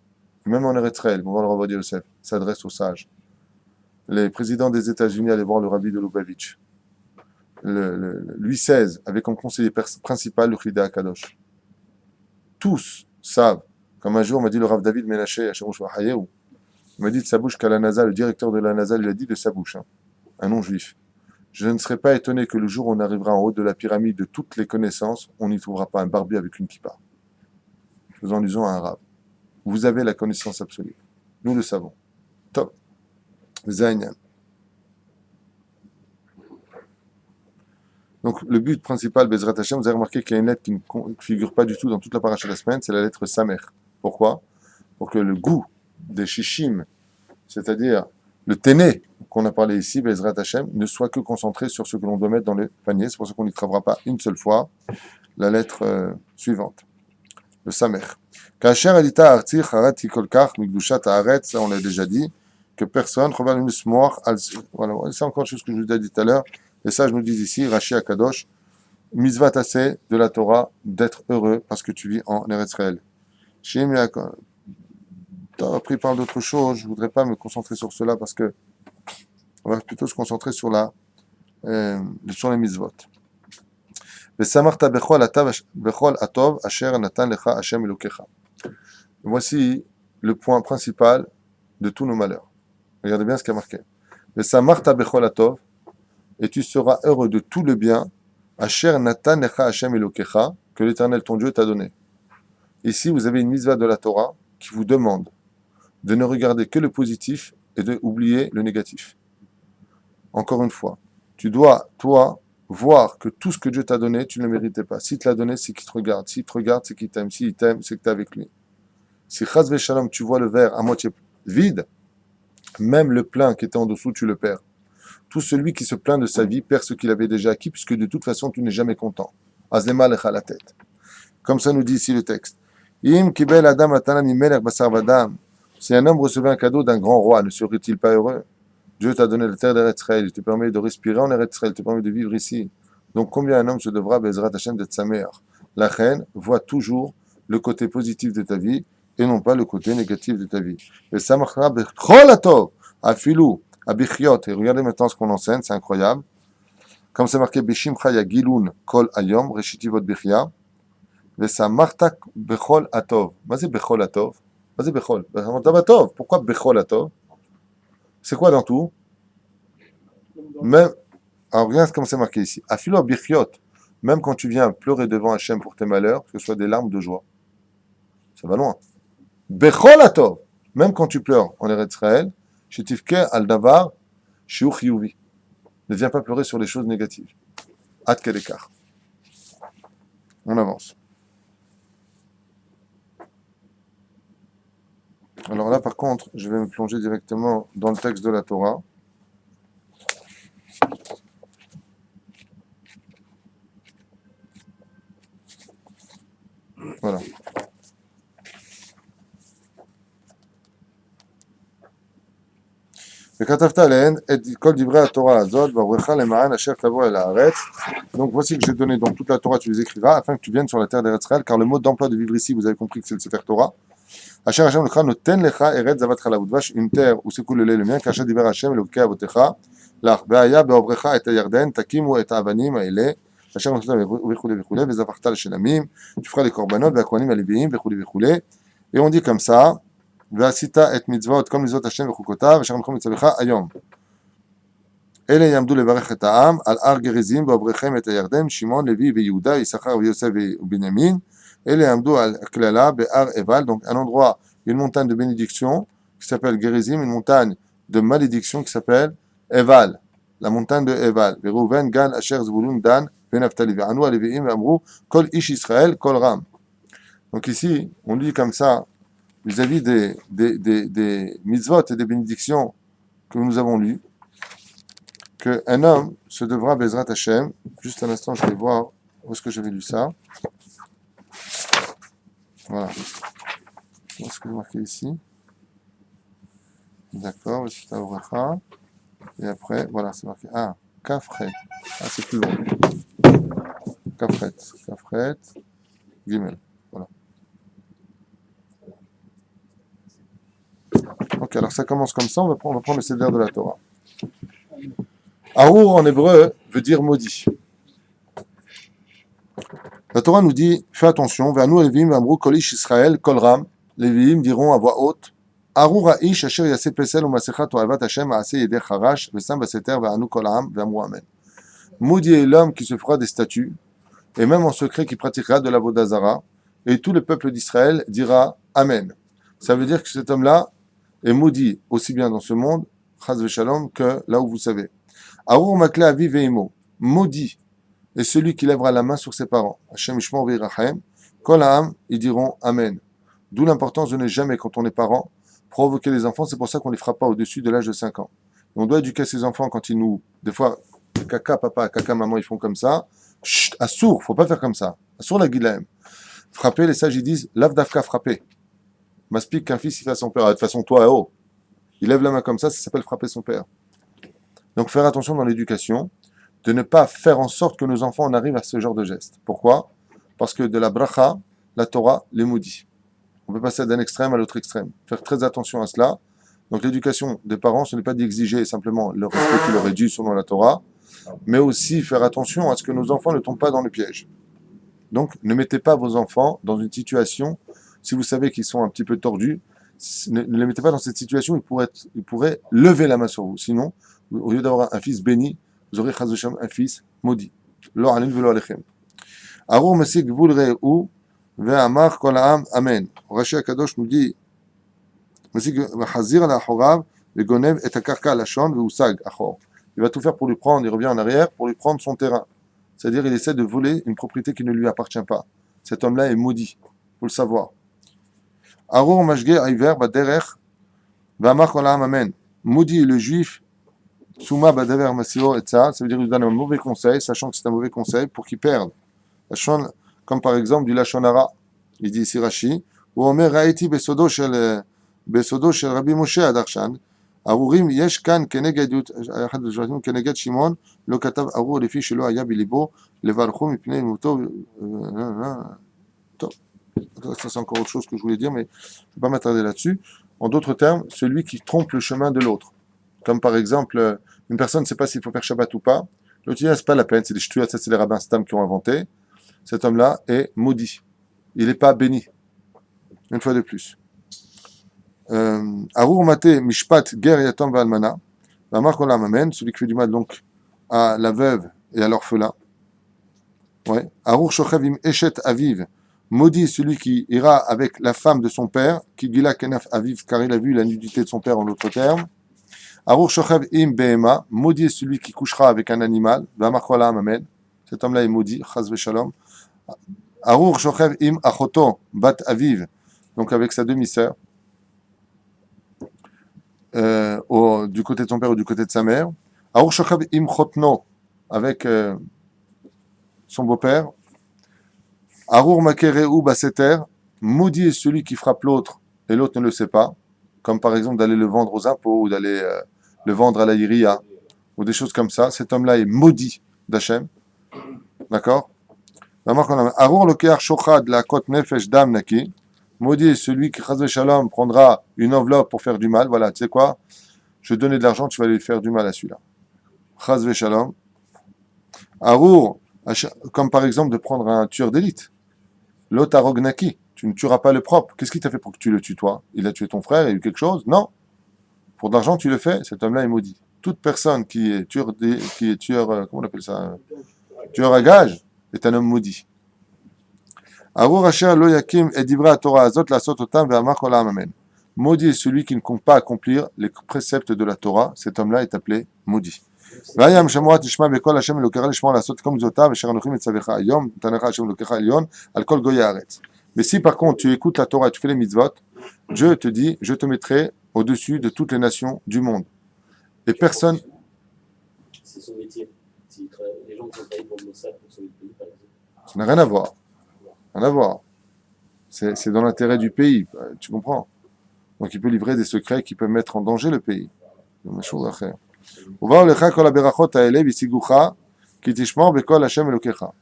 même en Eretz Israël, on va le Rabbi Yosef, s'adressent aux sages. Les présidents des États-Unis allaient voir le Rabbi de Lubavitch. Louis XVI avait comme conseiller principal le Chida Akadosh. Tous savent, comme un jour m'a dit le Rav David Menaché, il m'a dit de sa bouche qu'à la NASA, le directeur de la NASA lui a dit de sa bouche, un non-juif. Je ne serais pas étonné que le jour où on arrivera en haut de la pyramide de toutes les connaissances, on n'y trouvera pas un barbu avec une kippa. Faisant allusion à un arabe. Vous avez la connaissance absolue. Nous le savons. Top. Zainyan. Donc, le but principal, Bezrat Hashem, vous avez remarqué qu'il y a une lettre qui ne figure pas du tout dans toute la paracha de la semaine, c'est la lettre Samer. Pourquoi? Pour que le goût des shishim, c'est-à-dire le téné qu'on a parlé ici, Bezrat Hashem, ne soit que concentré sur ce que l'on doit mettre dans le panier. C'est pour ça qu'on n'y travaillera pas une seule fois la lettre suivante, le Samer. Kacher Alita Arti Charati Kolkar Migdushat Haaret, ça on l'a déjà dit, que personne, voilà, c'est encore une chose que je vous ai dit tout à l'heure, et ça je nous dis ici, Rashi Akadosh, Mitzvah Tassé de la Torah, d'être heureux parce que tu vis en Eretz Israël. Shim Yaakov. Après, il parle d'autre chose. Je ne voudrais pas me concentrer sur cela parce que on va plutôt se concentrer sur sur les mitzvot. Voici le point principal de tous nos malheurs. Regardez bien ce qu'il y a marqué. Et tu seras heureux de tout le bien que l'Éternel ton Dieu t'a donné. Ici, vous avez une mitzvah de la Torah qui vous demande de ne regarder que le positif et de oublier le négatif. Encore une fois, tu dois, toi, voir que tout ce que Dieu t'a donné, tu ne le méritais pas. S'il te l'a donné, c'est qu'il te regarde. S'il te regarde, c'est qu'il t'aime. S'il t'aime, c'est que tu es avec lui. Si chas v'shalom, tu vois le verre à moitié vide, même le plein qui était en dessous, tu le perds. Tout celui qui se plaint de sa vie perd ce qu'il avait déjà acquis, puisque de toute façon, tu n'es jamais content. Azlema lecha la tête. Comme ça nous dit ici le texte. Im kibel adam atana mimelech basar vadam. Si un homme recevait un cadeau d'un grand roi, ne serait-il pas heureux? Dieu t'a donné la terre d'Eretz Israël, il te permet de respirer en Eretz Israël, il te permet de vivre ici. Donc combien un homme se devra, Bezrat Hashem, d'être sa mère? La reine voit toujours le côté positif de ta vie et non pas le côté négatif de ta vie. Et ça marquera bechol atov, afilou, abichiot. Et regardez maintenant ce qu'on enseigne, c'est incroyable. Comme c'est marqué Bishimcha ya gilun kol ayom, reshitivot bichia. Et ça martak bechol atov. Vas-y bechol atov. Vas-y bechol. Pourquoi bechol atov? C'est quoi dans tout? Même, alors regarde comment c'est marqué ici. Afilo bichiot. Même quand tu viens pleurer devant Hachem pour tes malheurs, que ce soit des larmes de joie. Ça va loin. Bechol atov. Même quand tu pleures en Eretz Israël, shetifke al davar shiur chiyuvi. Ne viens pas pleurer sur les choses négatives. Ad quel écart. On avance. Alors là, par contre, je vais me plonger directement dans le texte de la Torah. Voilà. וכתבת עליהן את כל דברי התורה הזאת, ועברך למען אשר תבוא אל הארץ. Donc voici que j'ai donné dans toute la Torah, tu les écriras, afin que tu viennes sur la terre d'Eretz Israël, car le mode d'emploi de vivre ici, vous avez compris que c'est le Sefer Torah. Asher Hashem lecha noten lecha eretz zavat chalav udvash, une terre où s'écoule le lait et le miel, qu'Asher diber Hashem Elokei avotecha, lach, ve'aya be'ovrecha et Yarden, takimu et ha'avanim ha'ele, Asher noten v'chule v'chule, ve'zavarta l'shelamim, tu feras les korbanot, ve'akohanim ha'leviim, v'chule v'chule. Et on dit comme ça, ve'asita et mitzvot, comme les autres Hashem v'chukotav, Asher noten mitzvacha ayom. אלה יעמדו לברך את העם על הר גריזים ועובריכם את הירדן, שמעון, לוי ויהודה, יששכר ויוסף ובנימין. אלה יעמדו על הקללה בהר עיבל, donc un endroit, une montagne de bénédiction qui s'appelle Gérizim, une montagne de malédiction qui s'appelle Eval, la montagne de Eval. Verouven, Gad, Asher, Zvulun, Dan, Naphtali, Ve'anu, Aleviim, Amrou, Kol Ish Israël, Kol Ram. Donc ici, on dit comme ça, vis-à-vis des mitzvot et des bénédictions que nous avons lues, qu'un homme se devra Bezrat Hashem. Juste un instant, je vais voir où est-ce que j'avais lu ça. Voilà. Où est-ce que j'ai marqué ici? D'accord, c'est à Oracha. Et après, voilà, c'est marqué. Ah, Kafret. Ah, c'est plus long. Kafret. Kafret. Gimel. Voilà. Ok, alors ça commence comme ça. On va prendre le Seder de la Torah. Arour en hébreu veut dire maudit. La Torah nous dit, fais attention, Ve'anu Levim Amrou Kolish Israël Kolram, les Lévi'im diront à voix haute, Arour Aish Asher Yaseh Pesel ou Masechat Toavat Hashem Aseh Yedeh Harash, Vesam Baseter Ve'anu Kolam Ve'amrou Amen. Maudit est l'homme qui se fera des statues, et même en secret qui pratiquera de la Vodazara, et tout le peuple d'Israël dira Amen. Ça veut dire que cet homme-là est maudit aussi bien dans ce monde, Chaz Veshalom, que là où vous savez. Arour Makle Aviv Ve'imo, maudit est celui qui lèvera la main sur ses parents. Hashem Ishmor Ve'irachem, Kol Ha'am, ils diront Amen. D'où l'importance de ne jamais, quand on est parent, provoquer les enfants. C'est pour ça qu'on ne les frappe pas au-dessus de l'âge de 5 ans. Et on doit éduquer ses enfants quand ils nous... Des fois, caca papa, caca maman, ils font comme ça. Chut, assour, faut pas faire comme ça. Assour la guilaem. Frapper, les sages, ils disent Lav Dafka frapper. M'aspique qu'un fils, il fait à son père. De toute façon, toi, oh. Il lève la main comme ça s'appelle frapper son père. Donc faire attention dans l'éducation, de ne pas faire en sorte que nos enfants en arrivent à ce genre de gestes. Pourquoi? Parce que de la bracha, la Torah les maudit. On peut passer d'un extrême à l'autre extrême. Faire très attention à cela. Donc l'éducation des parents, ce n'est pas d'exiger simplement le respect qui leur est dû selon la Torah, mais aussi faire attention à ce que nos enfants ne tombent pas dans le piège. Donc ne mettez pas vos enfants dans une situation, si vous savez qu'ils sont un petit peu tordus, ne les mettez pas dans cette situation, ils pourraient lever la main sur vous. Sinon, au lieu d'avoir un fils béni, vous aurez chas v'shalom un fils maudit. Lo alim velo alechem. Arour mesik gvul re'u ve'amar kol ha'am amen. Rashi HaKadosh nous dit mesik v'chazir ala achorav ve'gonev et hakarka alashon ve'usag achor. Il va tout faire pour lui prendre, il revient en arrière, pour lui prendre son terrain. C'est-à-dire il essaie de voler une propriété qui ne lui appartient pas. Cet homme-là est maudit, il faut le savoir. Arour mashge aiver baderech ve'amar kol ha'am amen. Maudit est le juif Souma Badaver Masio et ça veut dire qu'il donne un mauvais conseil, sachant que c'est un mauvais conseil pour qu'il perde. Comme par exemple du Lachonara, il dit ici Rashi, ou Omer Raiti Besodo shel Rabbi Moshe Adarshan, Arurim Yesh Kan Keneged Ahad Jvatim Keneged Shimon, Lo Katav Arur Lefi Shelo Aya Bilibo, Levarchum Ipnei Muto. Ça c'est encore autre chose que je voulais dire, mais je ne vais pas m'attarder là-dessus. En d'autres termes, celui qui trompe le chemin de l'autre. Comme par exemple, une personne ne sait pas s'il faut faire Shabbat ou pas. L'autre dit, c'est pas la peine, c'est des ch'touillas, ça c'est les rabbins Stam qui ont inventé. Cet homme-là est maudit. Il n'est pas béni. Une fois de plus. Arour Mate Mishpat Ger Yatom Valmana. Vamar Kolam Amen, celui qui fait du mal donc à la veuve et à l'orphelin. Ouais. Arour Shochev Im Eshet Aviv. Maudit celui qui ira avec la femme de son père, qui Gila Kenaf Aviv, car il a vu la nudité de son père en d'autres termes. Arour Shochev Im Behema, maudit est celui qui couchera avec un animal. Vamar Kolam Amen. Cet homme-là est maudit. Chaz Veshalom. Arour Shochev Im Achoto Bat Aviv, donc avec sa demi-sœur. du côté de son père ou du côté de sa mère. Aour shochav im chotno, avec son beau-père. Arour makereu baseter, maudit est celui qui frappe l'autre et l'autre ne le sait pas, comme par exemple d'aller le vendre aux impôts ou d'aller le vendre à la iria ou des choses comme ça. Cet homme-là est maudit d'Hachem. D'accord? Arour lokeach shochad la kot nefesh dam naki. Maudit est celui qui, chas shalom, prendra une enveloppe pour faire du mal. Voilà, tu sais quoi? Je vais te donner de l'argent, tu vas aller faire du mal à celui-là. Chas shalom. Arour, comme par exemple de prendre un tueur d'élite. L'otarognaki, tu ne tueras pas le propre. Qu'est-ce qui t'a fait pour que tu le tues, toi? Il a tué ton frère, il y a eu quelque chose? Non. Pour de l'argent, tu le fais. Cet homme-là est maudit. Toute personne qui est tueur, comment on appelle ça? Tueur à gage est un homme maudit. Maudit est celui qui ne compte pas accomplir les préceptes de la Torah. Cet homme-là est appelé maudit. Mais si par contre tu écoutes la Torah et tu fais les mitzvot, Dieu te dit, je te mettrai au-dessus de toutes les nations du monde. Et personne... C'est son métier. Les gens qui ont travaillé pour le Mossad, pour sauver le pays, par exemple. Ça n'a rien à voir. Rien à voir. C'est dans l'intérêt du pays, tu comprends? Donc il peut livrer des secrets qui peuvent mettre en danger le pays. C'est une chose à faire.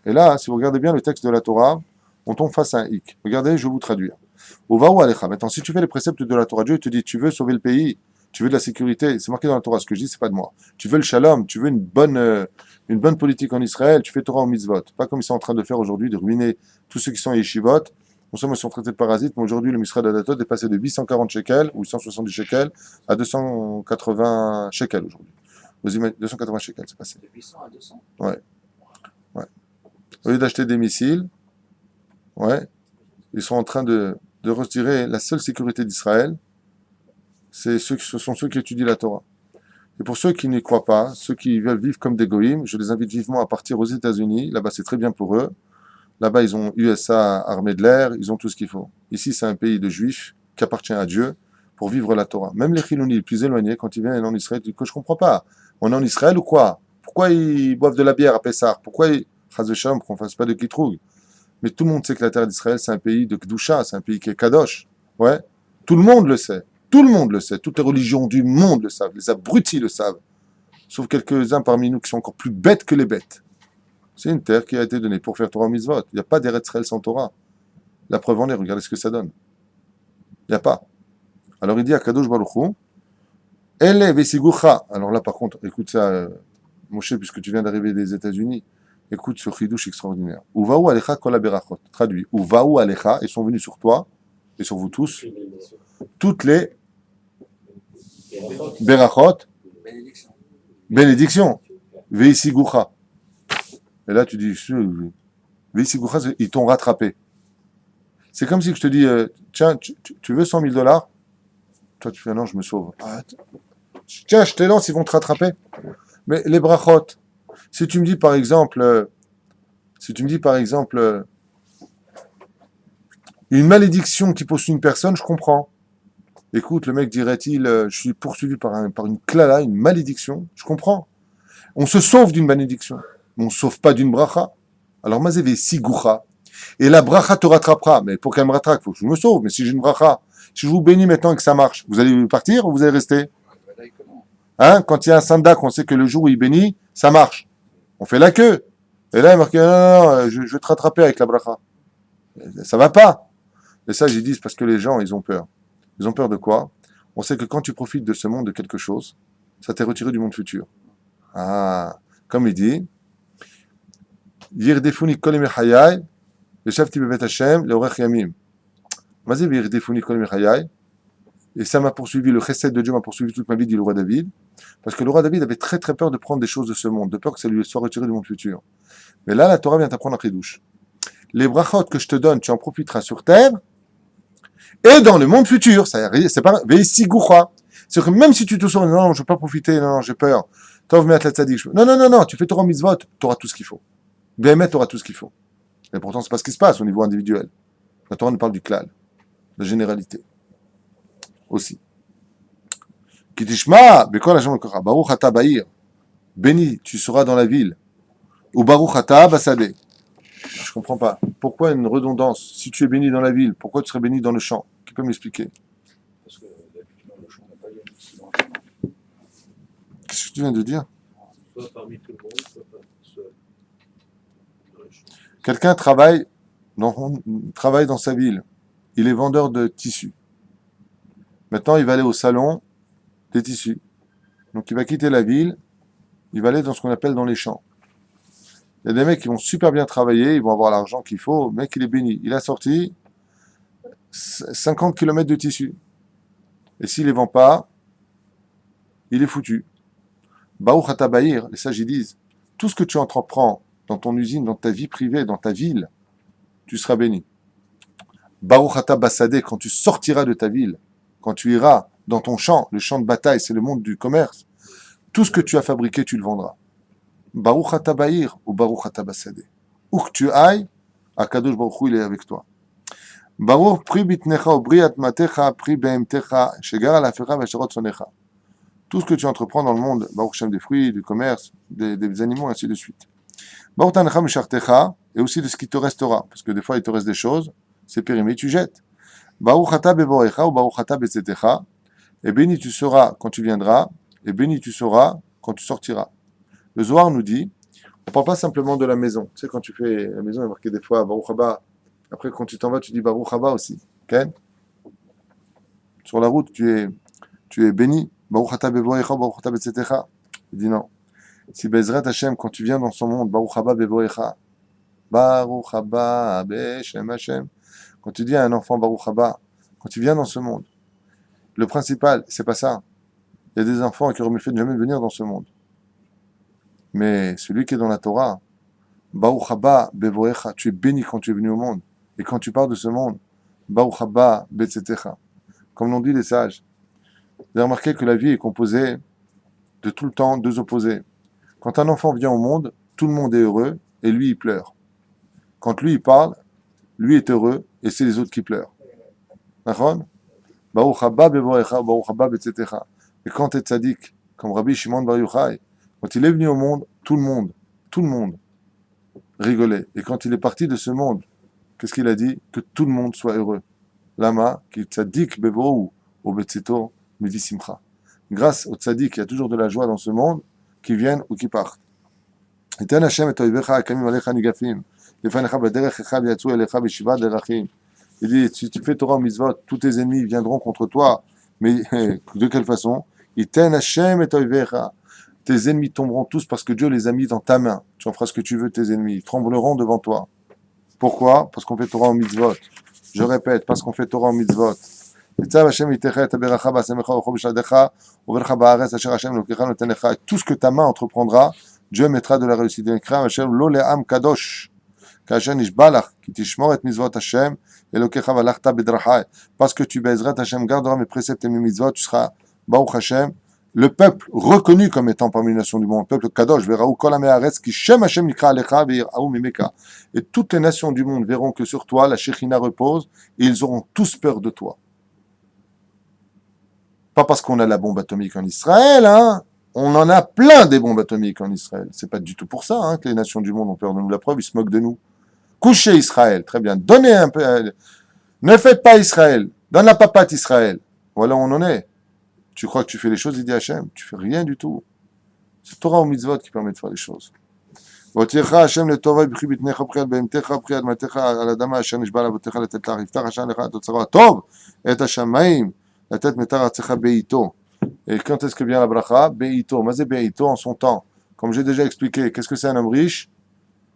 Et là, si vous regardez bien le texte de la Torah, on tombe face à un hic. Regardez, je vais vous traduire. Maintenant, si tu fais les préceptes de la Torah, Dieu te dit, tu veux sauver le pays, tu veux de la sécurité, c'est marqué dans la Torah, ce que je dis, c'est pas de moi. Tu veux le shalom, tu veux une bonne politique en Israël, tu fais Torah en mitzvot. Pas comme ils sont en train de faire aujourd'hui, de ruiner tous ceux qui sont yeshivot. Non seulement ils sont traités de parasites, mais aujourd'hui, le Misra d'Adatot est passé de 840 shekels ou 170 shekels à 280 shekels aujourd'hui. 280 shekels, c'est passé. De 800 à 200. Ouais. Au lieu d'acheter des missiles, ouais, ils sont en train de retirer la seule sécurité d'Israël. Ce sont ceux qui étudient la Torah. Et pour ceux qui n'y croient pas, ceux qui veulent vivre comme des goïms, je les invite vivement à partir aux États-Unis. Là-bas, c'est très bien pour eux. Là-bas, ils ont USA, armée de l'air, ils ont tout ce qu'il faut. Ici, c'est un pays de juifs qui appartient à Dieu pour vivre la Torah. Même les Chilonis les plus éloignés, quand ils viennent en Israël, ils disent que je comprends pas. On est en Israël ou quoi? Pourquoi ils boivent de la bière à Pessah? Pourquoi ils... Chaz v'shalom, qu'on fasse pas de kitroug. Mais tout le monde sait que la terre d'Israël, c'est un pays de Kedusha, c'est un pays qui est Kadosh. Ouais. Tout le monde le sait. Tout le monde le sait. Toutes les religions du monde le savent. Les abrutis le savent. Sauf quelques-uns parmi nous qui sont encore plus bêtes que les bêtes. C'est une terre qui a été donnée pour faire Torah mitzvot. Il n'y a pas d'Eretz Israël sans Torah. La preuve en est, regardez ce que ça donne. Il n'y a pas. Alors il dit à Kadosh Baruch Hu, Ele vesigucha. Alors là, par contre, écoute ça, Moshe, puisque tu viens d'arriver des États-Unis, écoute ce chidouche extraordinaire. Uvahu alecha kol haberachot. Traduit. Uvahu alecha, et sont venus sur toi, et sur vous tous, toutes les berachot, Bénédiction. bénédictions. Veisigucha. Et là, tu dis, Veisigucha, ils t'ont rattrapé. C'est comme si je te dis, tiens, tu veux 100 000 $? Toi, tu fais, non, je me sauve. Ah, tiens, je te lance, ils vont te rattraper. Mais les brachot, si tu me dis par exemple, une malédiction qui poursuit une personne, je comprends. Écoute, le mec dirait-il, je suis poursuivi par une klala, une malédiction, je comprends. On se sauve d'une malédiction, mais on ne se sauve pas d'une bracha. Alors, mazévé sigoucha, et la bracha te rattrapera. Mais pour qu'elle me rattrape, il faut que je me sauve. Mais si j'ai une bracha, si je vous bénis maintenant et que ça marche, vous allez partir ou vous allez rester? Hein? Quand il y a un sandak, on sait que le jour où il bénit, ça marche. On fait la queue. Et là, il marque, non, je vais te rattraper avec la bracha. Ça va pas. Et ça, j'ai dit, c'est parce que les gens, ils ont peur. Ils ont peur de quoi? On sait que quand tu profites de ce monde, de quelque chose, ça t'est retiré du monde futur. Ah, comme il dit, Yirdefuni kol yemei hayai, yeshavti bevet Hashem leorech yamim. Vas-y, Yirdefuni kol yemei hayai. Et ça m'a poursuivi, le chesed de Dieu m'a poursuivi toute ma vie, dit le roi David. Parce que le roi David avait très très peur de prendre des choses de ce monde, de peur que ça lui soit retiré du monde futur. Mais là, la Torah vient t'apprendre un chidouche. Les brachot que je te donne, tu en profiteras sur terre et dans le monde futur. C'est pas veisigucha. C'est-à-dire que même si tu te sens, non, je ne veux pas profiter, non, j'ai peur. Tov me'at la tzadik. Non, tu fais Torah mitzvot, tu auras tout ce qu'il faut. Béhémet, tu auras tout ce qu'il faut. Et pourtant, c'est pas ce qui se passe au niveau individuel. La Torah nous parle du klal, de la généralité. Aussi. Kitishma, Bekol Hashem Elokecha, Baruch Ata Ba'ir, béni, tu seras dans la ville. Ou Baruch Ata Basadeh. Je comprends pas. Pourquoi une redondance? Si tu es béni dans la ville, pourquoi tu serais béni dans le champ? Qui peut m'expliquer? Parce que d'habitude, dans le champ, on n'a pas eu dans le champ. Qu'est-ce que tu viens de dire? Soit parmi tout le monde, soit dans le champ. Quelqu'un travaille dans sa ville. Il est vendeur de tissus. Maintenant, il va aller au salon des tissus. Donc, il va quitter la ville. Il va aller dans ce qu'on appelle dans les champs. Il y a des mecs qui vont super bien travailler. Ils vont avoir l'argent qu'il faut. Le mec, il est béni. Il a sorti 50 km de tissus. Et s'il les vend pas, il est foutu. Baruch Ata Ba'ir, les sages ils disent, tout ce que tu entreprends dans ton usine, dans ta vie privée, dans ta ville, tu seras béni. Baruch Ata Basadeh, quand tu sortiras de ta ville, quand tu iras dans ton champ, le champ de bataille, c'est le monde du commerce, tout ce que tu as fabriqué, tu le vendras. Baruch Ata Ba'ir ou Baruch Ata Basadeh. Où que tu ailles, Akadosh Baruch Hu, il est avec toi. Baruch pri bitnecha ou bri atmatecha, pri behemtecha, shegar alafecha vesherot sonecha. Tout ce que tu entreprends dans le monde, Baruch Shem, des fruits, du commerce, des animaux, ainsi de suite. Baruch tanecha mishartecha, et aussi de ce qui te restera, parce que des fois il te reste des choses, c'est périmé, tu jettes. Baruch ata bevorecha ou Baruch ata betzetecha, et béni tu seras quand tu viendras, et béni tu seras quand tu sortiras. Le Zohar nous dit, on ne parle pas simplement de la maison. Tu sais, quand tu fais la maison, il y a marqué des fois Baruch haba. Après, quand tu t'en vas, tu dis Baruch haba aussi. Okay? Sur la route, tu es béni. Baruch ata bevorecha, Baruch ata betzetecha. Il dit non. Si Bezrat Hashem, quand tu viens dans son monde, Baruch haba bevorecha, Baruch haba beshem Hashem. Quand tu dis à un enfant Baruch haba, quand tu viens dans ce monde, le principal, c'est pas ça. Il y a des enfants qui auraient mieux fait de jamais venir dans ce monde. Mais celui qui est dans la Torah, Baruch haba bevorecha, tu es béni quand tu es venu au monde. Et quand tu pars de ce monde, Baruch haba betzetecha. Comme l'ont dit les sages. Vous avez remarqué que la vie est composée de tout le temps deux opposés. Quand un enfant vient au monde, tout le monde est heureux et lui il pleure. Quand lui il parle, lui est heureux et c'est les autres qui pleurent. D'accord? Baruch haba bevorecha, Baruch haba betzetecha. Et quand tu es tzaddik, comme Rabbi Shimon Bar Yochai, quand il est venu au monde tout le monde rigolait. Et quand il est parti de ce monde, qu'est-ce qu'il a dit? Que tout le monde soit heureux. Lama, qui tzaddik bevo ou betzeto midi simcha. Grâce au tzaddik, il y a toujours de la joie dans ce monde, qui viennent ou qui partent. Il dit, si tu fais Torah ou mitzvot, tous tes ennemis viendront contre toi. Mais de quelle façon? Tes ennemis tomberont tous parce que Dieu les a mis dans ta main. Tu en feras ce que tu veux, tes ennemis. Ils trembleront devant toi. Pourquoi? Parce qu'on fait Torah ou mitzvot. Je répète, parce qu'on fait Torah ou mitzvot. Et tout ce que ta main entreprendra, Dieu mettra de la réussite. Parce que tu baiseras Hashem, garderas mes préceptes et mes mitzvot, tu seras Baruch Hashem, le peuple reconnu comme étant parmi les nations du monde, le peuple Kadosh, verra où kol ha'me'aretz ki shem Hashem nikra alecha ve'yir'au mimeka. Et toutes les nations du monde verront que sur toi la Shekhinah repose et ils auront tous peur de toi. Pas parce qu'on a la bombe atomique en Israël, hein. On en a plein des bombes atomiques en Israël. C'est pas du tout pour ça hein, que les nations du monde ont peur de nous. La preuve, ils se moquent de nous. Couchez Israël, très bien. Donnez un peu. Ne faites pas Israël. Donne la papate Israël. Voilà où on en est. Tu crois que tu fais les choses, il dit Hachem. Tu fais rien du tout. C'est Torah ou mitzvot qui permet de faire les choses. Hachem le Torah b'chi bitnecha priad b'emtecha priad matecha al adama asher nishba l'avotecha letet la riftach Hashem lecha totzara tov et hashamayim letet metar atzecha beito. Et quand est-ce que vient la bracha? Beito. Mazé beito en son temps. Comme j'ai déjà expliqué, qu'est-ce que c'est un homme riche?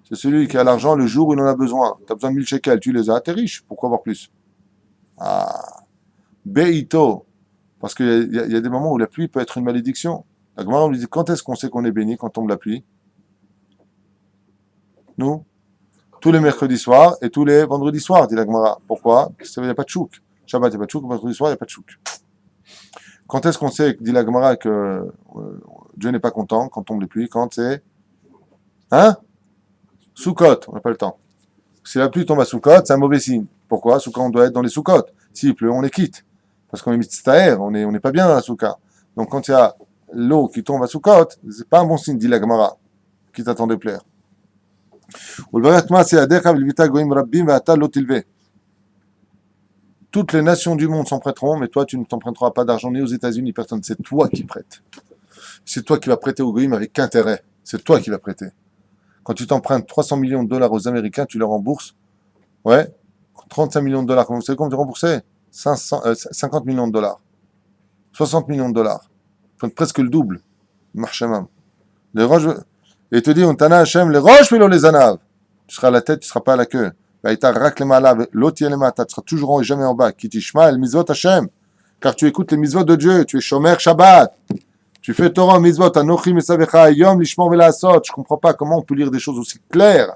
C'est celui qui a l'argent le jour où il en a besoin. Tu as besoin de 1000 shekels, tu les as, tu es riche. Pourquoi avoir plus? Ah. Beito. Parce qu'il y a des moments où la pluie peut être une malédiction. La Gemara nous dit, quand est-ce qu'on sait qu'on est béni quand tombe la pluie? Nous? Tous les mercredis soirs et tous les vendredis soirs, dit la Gemara. Pourquoi? Parce qu'il n'y a pas de chouk. Shabbat, il n'y a pas de chouk, vendredi soir, il n'y a pas de chouk. Quand est-ce qu'on sait, dit la Gemara, que Dieu n'est pas content quand tombe les pluies? Quand c'est... Hein? Soukot, on n'a pas le temps. Si la pluie tombe à Soukot, c'est un mauvais signe. Pourquoi? Soukot, on doit être dans les Soukot. S'il pleut, on les quitte. Parce qu'on est mitztaher, on n'est pas bien dans la Souka. Donc quand il y a l'eau qui tombe à Sukkot, c'est pas un bon signe, dit la Gemara, qui t'attend de plaire. Toutes les nations du monde s'en prêteront, mais toi, tu ne t'emprunteras pas d'argent ni aux États-Unis, personne. C'est toi qui prêtes. C'est toi qui vas prêter aux Goïm avec intérêt. C'est toi qui vas prêter. Quand tu t'empruntes 300 millions de dollars aux Américains, tu leur rembourses, ouais, 35 millions de dollars. Vous savez combien tu remboursais 50 millions de dollars. 60 millions de dollars. Presque le double. Marchamam. Les roches, et il te dit, on t'ana Hachem, les roches, mais les anaves. Tu seras à la tête, tu ne seras pas à la queue. L'autre, tu seras toujours en haut et jamais en bas. Kitishma, el mizvot Hachem. Car tu écoutes les mizvot de Dieu. Tu es shomer Shabbat. Tu fais Torah mizvot, anochi mesavecha, yom lishmor velasot. Je ne comprends pas comment on peut lire des choses aussi claires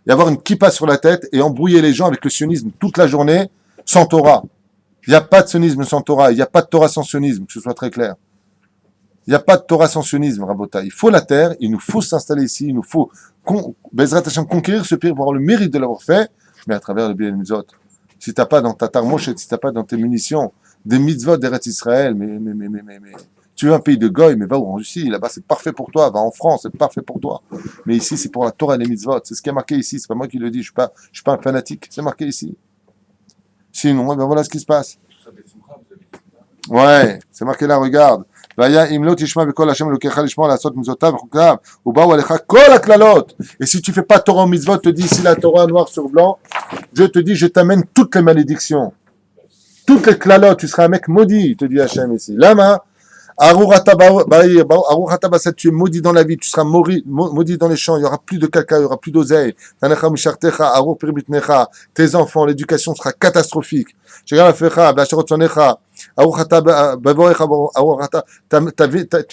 et avoir une kippa sur la tête et embrouiller les gens avec le sionisme toute la journée sans Torah. Il n'y a pas de sionisme sans Torah. Il n'y a pas de Torah sans sionisme, que ce soit très clair. Il n'y a pas de Torah sans sionisme, Rabota. Il faut la terre, il nous faut s'installer ici, il nous faut Bezrat Hashem, conquérir ce pays pour avoir le mérite de l'avoir fait, mais à travers le bien des mitzvot. Si tu n'as pas dans ta tarmochet, si tu n'as pas dans tes munitions des mitzvot d'Eretz Israël, mais tu veux un pays de goy, mais va en Russie, là-bas c'est parfait pour toi, va en France, c'est parfait pour toi. Mais ici c'est pour la Torah et les mitzvot, c'est ce qui est marqué ici, c'est pas moi qui le dis, je suis pas un fanatique, c'est marqué ici. Sinon, ben voilà ce qui se passe. Ouais, c'est marqué là, regarde. Et si tu fais pas Torah mitzvot, te dit ici la Torah noir sur blanc, je te dis, je t'amène toutes les malédictions. Toutes les klalot, tu seras un mec maudit, te dit Hachem ici. Lama, tu es maudit dans la vie, tu seras maudit dans les champs, il n'y aura plus de caca, il n'y aura plus d'oseille. Tes enfants, l'éducation sera catastrophique. Tu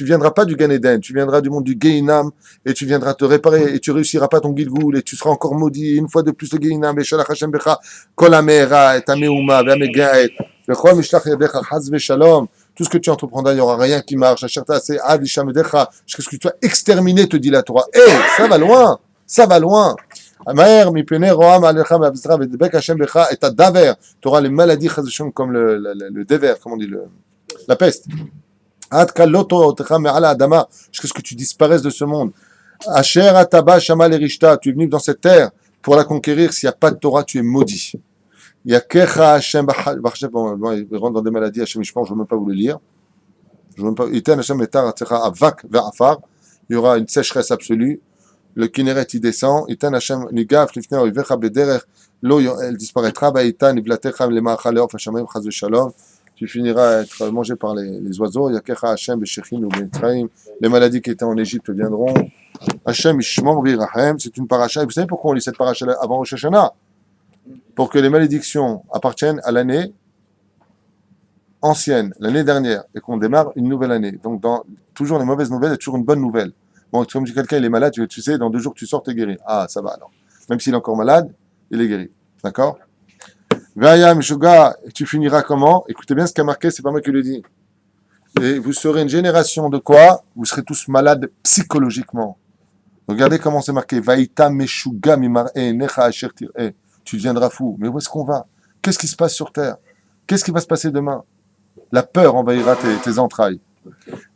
viendras pas du Gan Eden, tu viendras du monde du Gehinam et tu viendras te réparer et tu réussiras pas ton Gilgoul et tu seras encore maudit une fois de plus le Gehinam. Tout ce que tu entreprendras, il n'y aura rien qui marche. Qu'est-ce que tu vas exterminer, te dit la Torah. Ça va loin, ça va loin. Tu auras les maladies comme le déver, comme on dit, la peste. Qu'est-ce que tu disparaisses de ce monde. Tu es venu dans cette terre pour la conquérir. S'il n'y a pas de Torah, tu es maudit. Il y a Kecha Hashem, il rentre dans des maladies, Hashem, je ne veux même pas vous le lire. Il y aura une sécheresse absolue. Le Kinneret, il descend. L'eau, elle disparaîtra. Tu finiras à être mangé par les oiseaux. Les maladies qui étaient en Égypte viendront. Hashem, Ishmor Virachem, c'est une paracha. Vous savez pourquoi on lit cette paracha avant Rosh Hashanah? Pour que les malédictions appartiennent à l'année ancienne, l'année dernière, et qu'on démarre une nouvelle année. Donc, dans toujours les mauvaises nouvelles, il y a toujours une bonne nouvelle. Bon, comme si quelqu'un il est malade, tu sais, dans 2 jours, tu sors, tu es guéri. Ah, ça va alors. Même s'il est encore malade, il est guéri. D'accord? Vaya Mishuga, tu finiras comment? Écoutez bien ce qu'a marqué, c'est pas moi qui le dis. Et vous serez une génération de quoi? Vous serez tous malades psychologiquement. Regardez comment c'est marqué. Vaïta Meshuga Mimar'e Necha Asher Tir'e. Tu deviendras fou. Mais où est-ce qu'on va? Qu'est-ce qui se passe sur Terre? Qu'est-ce qui va se passer demain? La peur envahira tes entrailles.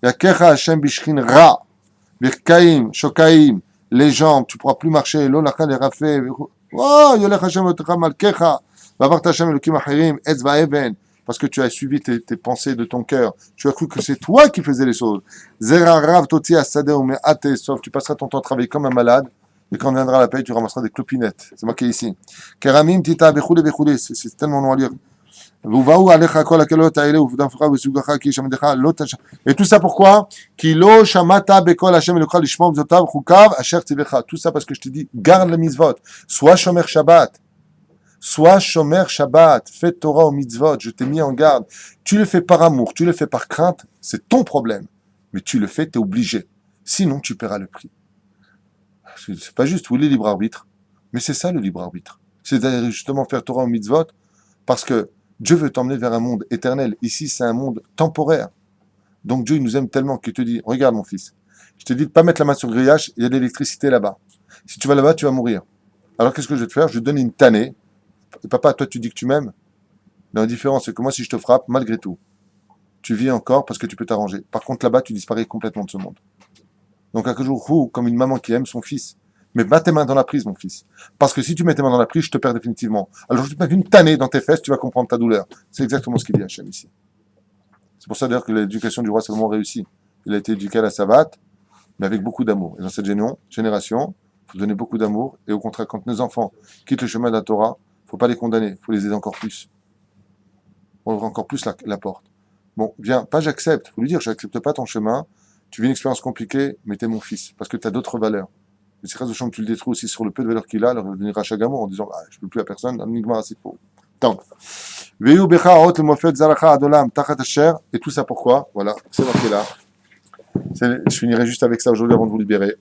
Yakecha Hashem Bishkin Ra. Birkaim, Shokaim. Les jambes, tu ne pourras plus marcher. L'olachal est rafé. Oh, Yolech Hashem Otecha Malkecha. Vavart Hashem Elokim Achirim. Etzva Even. Parce que tu as suivi tes pensées de ton cœur. Tu as cru que c'est toi qui faisais les choses. Zera Rav Toti Asadeh Ume Ate Sof. Tu passeras ton temps à travailler comme un malade. Et quand viendra la paix, tu ramasseras des clopinettes. C'est marqué ici. Keramim tita bechoule bechoule. C'est tellement long à lire. Et tout ça pourquoi? Tout ça parce que je te dis, garde le mitzvot. Sois shomer Shabbat. Sois shomer Shabbat. Fais Torah au mitzvot. Je t'ai mis en garde. Tu le fais par amour, tu le fais par crainte, c'est ton problème. Mais tu le fais, tu es obligé. Sinon, tu paieras le prix. C'est pas juste, oui, le libre arbitre. Mais c'est ça le libre arbitre. C'est d'aller justement faire Torah au mitzvot parce que Dieu veut t'emmener vers un monde éternel. Ici, c'est un monde temporaire. Donc Dieu il nous aime tellement qu'il te dit, regarde mon fils, je te dis de ne pas mettre la main sur le grillage, il y a de l'électricité là-bas. Si tu vas là-bas, tu vas mourir. Alors qu'est-ce que je vais te faire? Je vais te donner une tannée. Et papa, toi tu dis que tu m'aimes. La différence, c'est que moi, si je te frappe, malgré tout, tu vis encore parce que tu peux t'arranger. Par contre, là-bas, tu disparais complètement de ce monde. Donc, un jour, comme une maman qui aime son fils, mais mets tes mains dans la prise, mon fils. Parce que si tu mets tes mains dans la prise, je te perds définitivement. Alors, je te mets une tannée dans tes fesses, tu vas comprendre ta douleur. C'est exactement ce qu'il dit Hachem ici. C'est pour ça d'ailleurs que l'éducation du roi Salomon réussit. Il a été éduqué à la savate, mais avec beaucoup d'amour. Et dans cette génération, il faut donner beaucoup d'amour. Et au contraire, quand nos enfants quittent le chemin de la Torah, il ne faut pas les condamner, il faut les aider encore plus. On ouvre encore plus la porte. Bon, viens, pas j'accepte. Il faut lui dire, je n'accepte pas ton chemin. Tu vis une expérience compliquée, mais t'es mon fils. Parce que tu as d'autres valeurs. Et c'est grâce au champ que tu le détruis aussi sur le peu de valeur qu'il a, alors il va devenir à Chagamour en disant, je ne peux plus à personne, uniquement à Sipo. Donc, et tout ça pourquoi? Voilà, c'est marqué là. Je finirai juste avec ça aujourd'hui avant de vous libérer.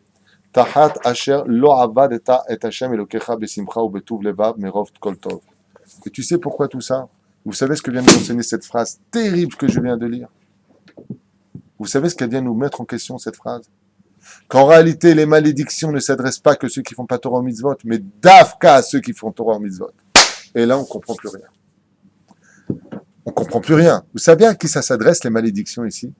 Tahat asher lo avad et Hashem elokecha besimcha ou betuv levav merov kol tov. Et tu sais pourquoi tout ça? Vous savez ce que vient de nous enseigner cette phrase terrible que je viens de lire? Vous savez ce qu'elle vient nous mettre en question, cette phrase? Qu'en réalité, les malédictions ne s'adressent pas que ceux qui font pas Torah en mitzvot, mais d'Afka à ceux qui font Torah en mitzvot. Et là, on comprend plus rien. On comprend plus rien. Vous savez à qui ça s'adresse, les malédictions ici?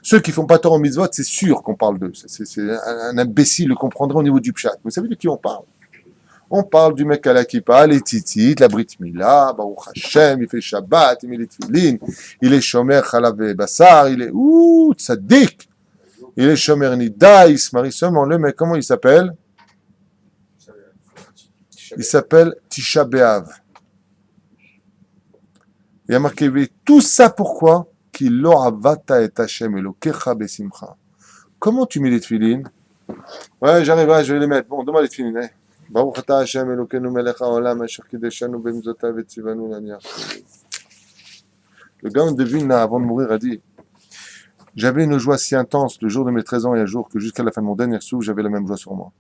Ceux qui font pas Torah en mitzvot, c'est sûr qu'on parle d'eux. C'est un imbécile le comprendrait au niveau du pshat. Vous savez de qui on parle? On parle du mec à la kippa, les tzitzit, la brit mila, Baruch Hashem, il fait Shabbat, il met les tefillin, il est shomer chalav et bassar, il est tzaddik, il est shomer nida, il se marie seulement le mec, comment il s'appelle? Il s'appelle Tisha B'Av. Il y a marqué tout ça pourquoi? Qu'il l'oravata et Hashem elokecha besimcha. Comment tu mets les tefillin? Ouais, j'arrive, je vais les mettre. Bon, donne-moi les tefillin. Hein. Baruch ata Hashem Elokeinu melech haolam asher kideshanu b'mitzvotav etzivanu laniach. Le gars de Vilna, avant de mourir, a dit j'avais une joie si intense le jour de mes 13 ans et un jour que jusqu'à la fin de mon dernier souffle, j'avais la même joie sur moi.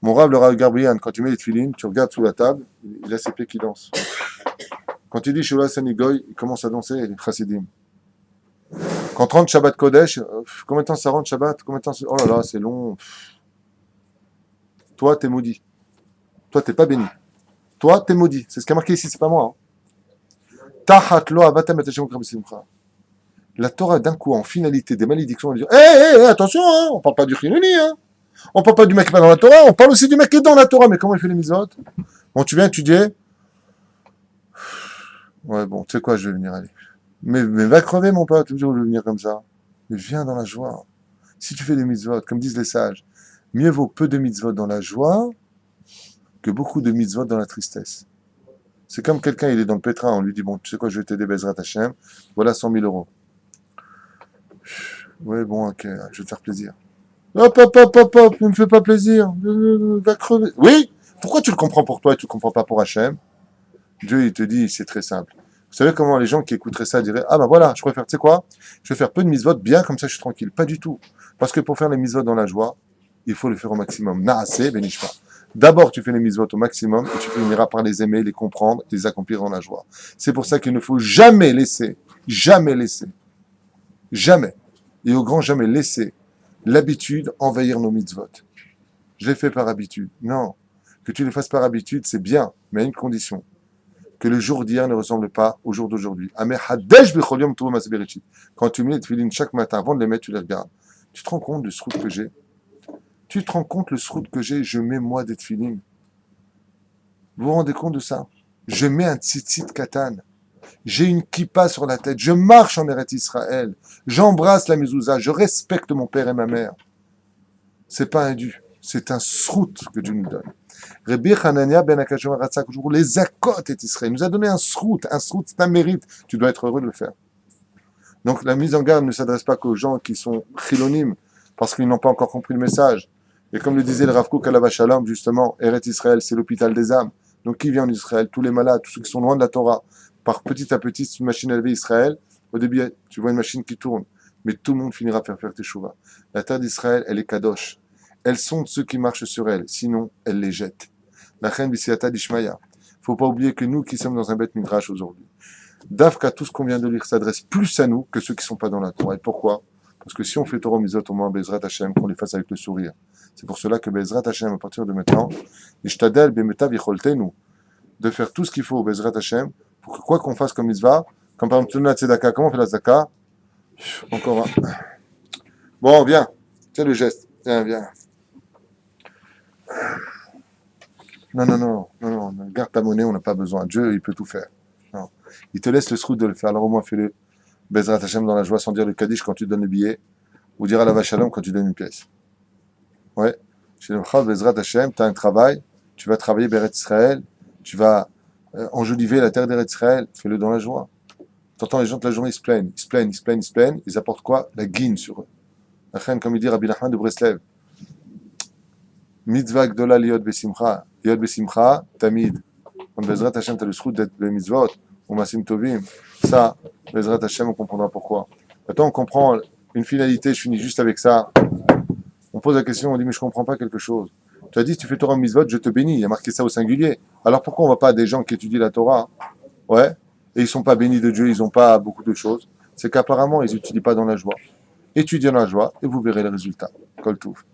Mon rave, le Rav Gabriel, quand tu mets les tefillin, tu regardes sous la table, il a ses pieds qui dansent. Quand il dit Shula Sanigoy, il commence à danser, les chassidim. Quand rentre Shabbat Kodesh, combien de temps ça rentre Shabbat? Combien de temps oh là là, c'est long. Toi, t'es maudit. Toi, t'es pas béni. Toi, t'es maudit. C'est ce qui a marqué ici, c'est pas moi. Tahat lo avatam et Hashem besimcha. La Torah, d'un coup, en finalité des malédictions, elle dit attention, hein, on parle pas du Chinoni, hein. On parle pas du mec qui est pas dans la Torah, on parle aussi du mec qui est dans la Torah. Mais comment il fait les mitzvot? Bon, tu viens étudier. Ouais, bon, tu sais quoi, je vais venir aller. Mais va crever, mon pote, toujours je vais venir comme ça. Mais viens dans la joie. Si tu fais des mitzvot, comme disent les sages, mieux vaut peu de mitzvot dans la joie que beaucoup de mitzvot dans la tristesse. C'est comme quelqu'un, il est dans le pétrin, on lui dit, bon, tu sais quoi, je vais t'aider, Bezrat Hashem, voilà 100 000 euros. Ouais, bon, ok, je vais te faire plaisir. Hop, ne me fais pas plaisir, va crever. Oui, pourquoi tu le comprends pour toi et tu le comprends pas pour Hashem? Dieu, il te dit, c'est très simple. Vous savez comment les gens qui écouteraient ça diraient, ah ben voilà, je préfère, tu sais quoi, je vais faire peu de mitzvot, bien, comme ça je suis tranquille. Pas du tout. Parce que pour faire les mitzvot dans la joie, il faut le faire au maximum. Naaseh, benishma. D'abord, tu fais les mitzvot au maximum et tu finiras par les aimer, les comprendre, les accomplir dans la joie. C'est pour ça qu'il ne faut jamais laisser, jamais, et au grand jamais laisser l'habitude envahir nos mitzvot. Je l'ai fait par habitude. Non. Que tu les fasses par habitude, c'est bien, mais à une condition. Que le jour d'hier ne ressemble pas au jour d'aujourd'hui. Quand tu mets les tefillin chaque matin, avant de les mettre, tu les regardes. Tu te rends compte du srout que j'ai? Tu te rends compte le srout que j'ai? Je mets moi des tefillin. Vous vous rendez compte de ça? Je mets un tzitzit katan. J'ai une kippa sur la tête. Je marche en Eretz Israël. J'embrasse la mezouza. Je respecte mon père et ma mère. C'est pas un dû. C'est un srout que Dieu nous donne. Rabbi Hanania ben Akashim Ratzak, les Akot et Israël, nous a donné un srout, c'est un mérite, tu dois être heureux de le faire. Donc la mise en garde ne s'adresse pas qu'aux gens qui sont chilonimes, parce qu'ils n'ont pas encore compris le message. Et comme le disait le Rav Kook Alav Shalom, justement, Eretz Israël, c'est l'hôpital des âmes. Donc qui vient en Israël? Tous les malades, tous ceux qui sont loin de la Torah. Par petit à petit, c'est une machine à lever Israël. Au début, tu vois une machine qui tourne, mais tout le monde finira par faire teshuva. La terre d'Israël, elle est kadosh. Elles sont de ceux qui marchent sur elle, sinon elle les jette. La reine Bisiata d'Ishmaïa. Faut pas oublier que nous qui sommes dans un bête midrash aujourd'hui, Dafka, tout ce qu'on vient de lire s'adresse plus à nous que ceux qui sont pas dans la Torah. Et pourquoi? Parce que si on fait Torah Mizot, au moins Bezrat Hashem, qu'on les fasse avec le sourire. C'est pour cela que Bezrat Hashem, à partir de maintenant, Ishtadel Bemetav Yicholtenu, de faire tout ce qu'il faut au Bezrat Hashem, pour que quoi qu'on fasse comme mitzvah, Comme par exemple, Tuna Tzedaka. Comment on fait la Tzedaka? Encore un. Bon, viens. C'est le geste. Viens, viens. Non. Garde ta monnaie, on n'a pas besoin. Dieu, il peut tout faire. Non. Il te laisse le srout de le faire. Alors au moins, fais-le. Bezrat Hashem dans la joie sans dire le Kaddish quand tu donnes le billet. Ou dire à la vache Shalom quand tu donnes une pièce. Ouais. Chez le Mchav, Bezrat Hashem, tu as un travail. Tu vas travailler Beret Israël. Tu vas enjoliver la terre d'Eretz Israël. Fais-le dans la joie. T'entends les gens toute la journée, ils se plaignent. Ils apportent quoi? La guine sur eux. La reine, comme il dit Rabbi Nachman de Breslev. Mitzvah gdola liot besimcha. Liot besimcha, tamid. Quand Bezrat Hashem, tu as le srout d'être le mitzvot. Ou masim tovim. Ça, Bezrat Hashem, on comprendra pourquoi. Maintenant, on comprend une finalité, je finis juste avec ça. On pose la question, on dit, mais je comprends pas quelque chose. Tu as dit, si tu fais Torah mitzvot, je te bénis. Il y a marqué ça au singulier. Alors pourquoi on ne va pas à des gens qui étudient la Torah? Ouais. Et ils ne sont pas bénis de Dieu, ils n'ont pas beaucoup de choses. C'est qu'apparemment, ils n'étudient pas dans la joie. Étudiez dans la joie et vous verrez le résultat. Kol Touf.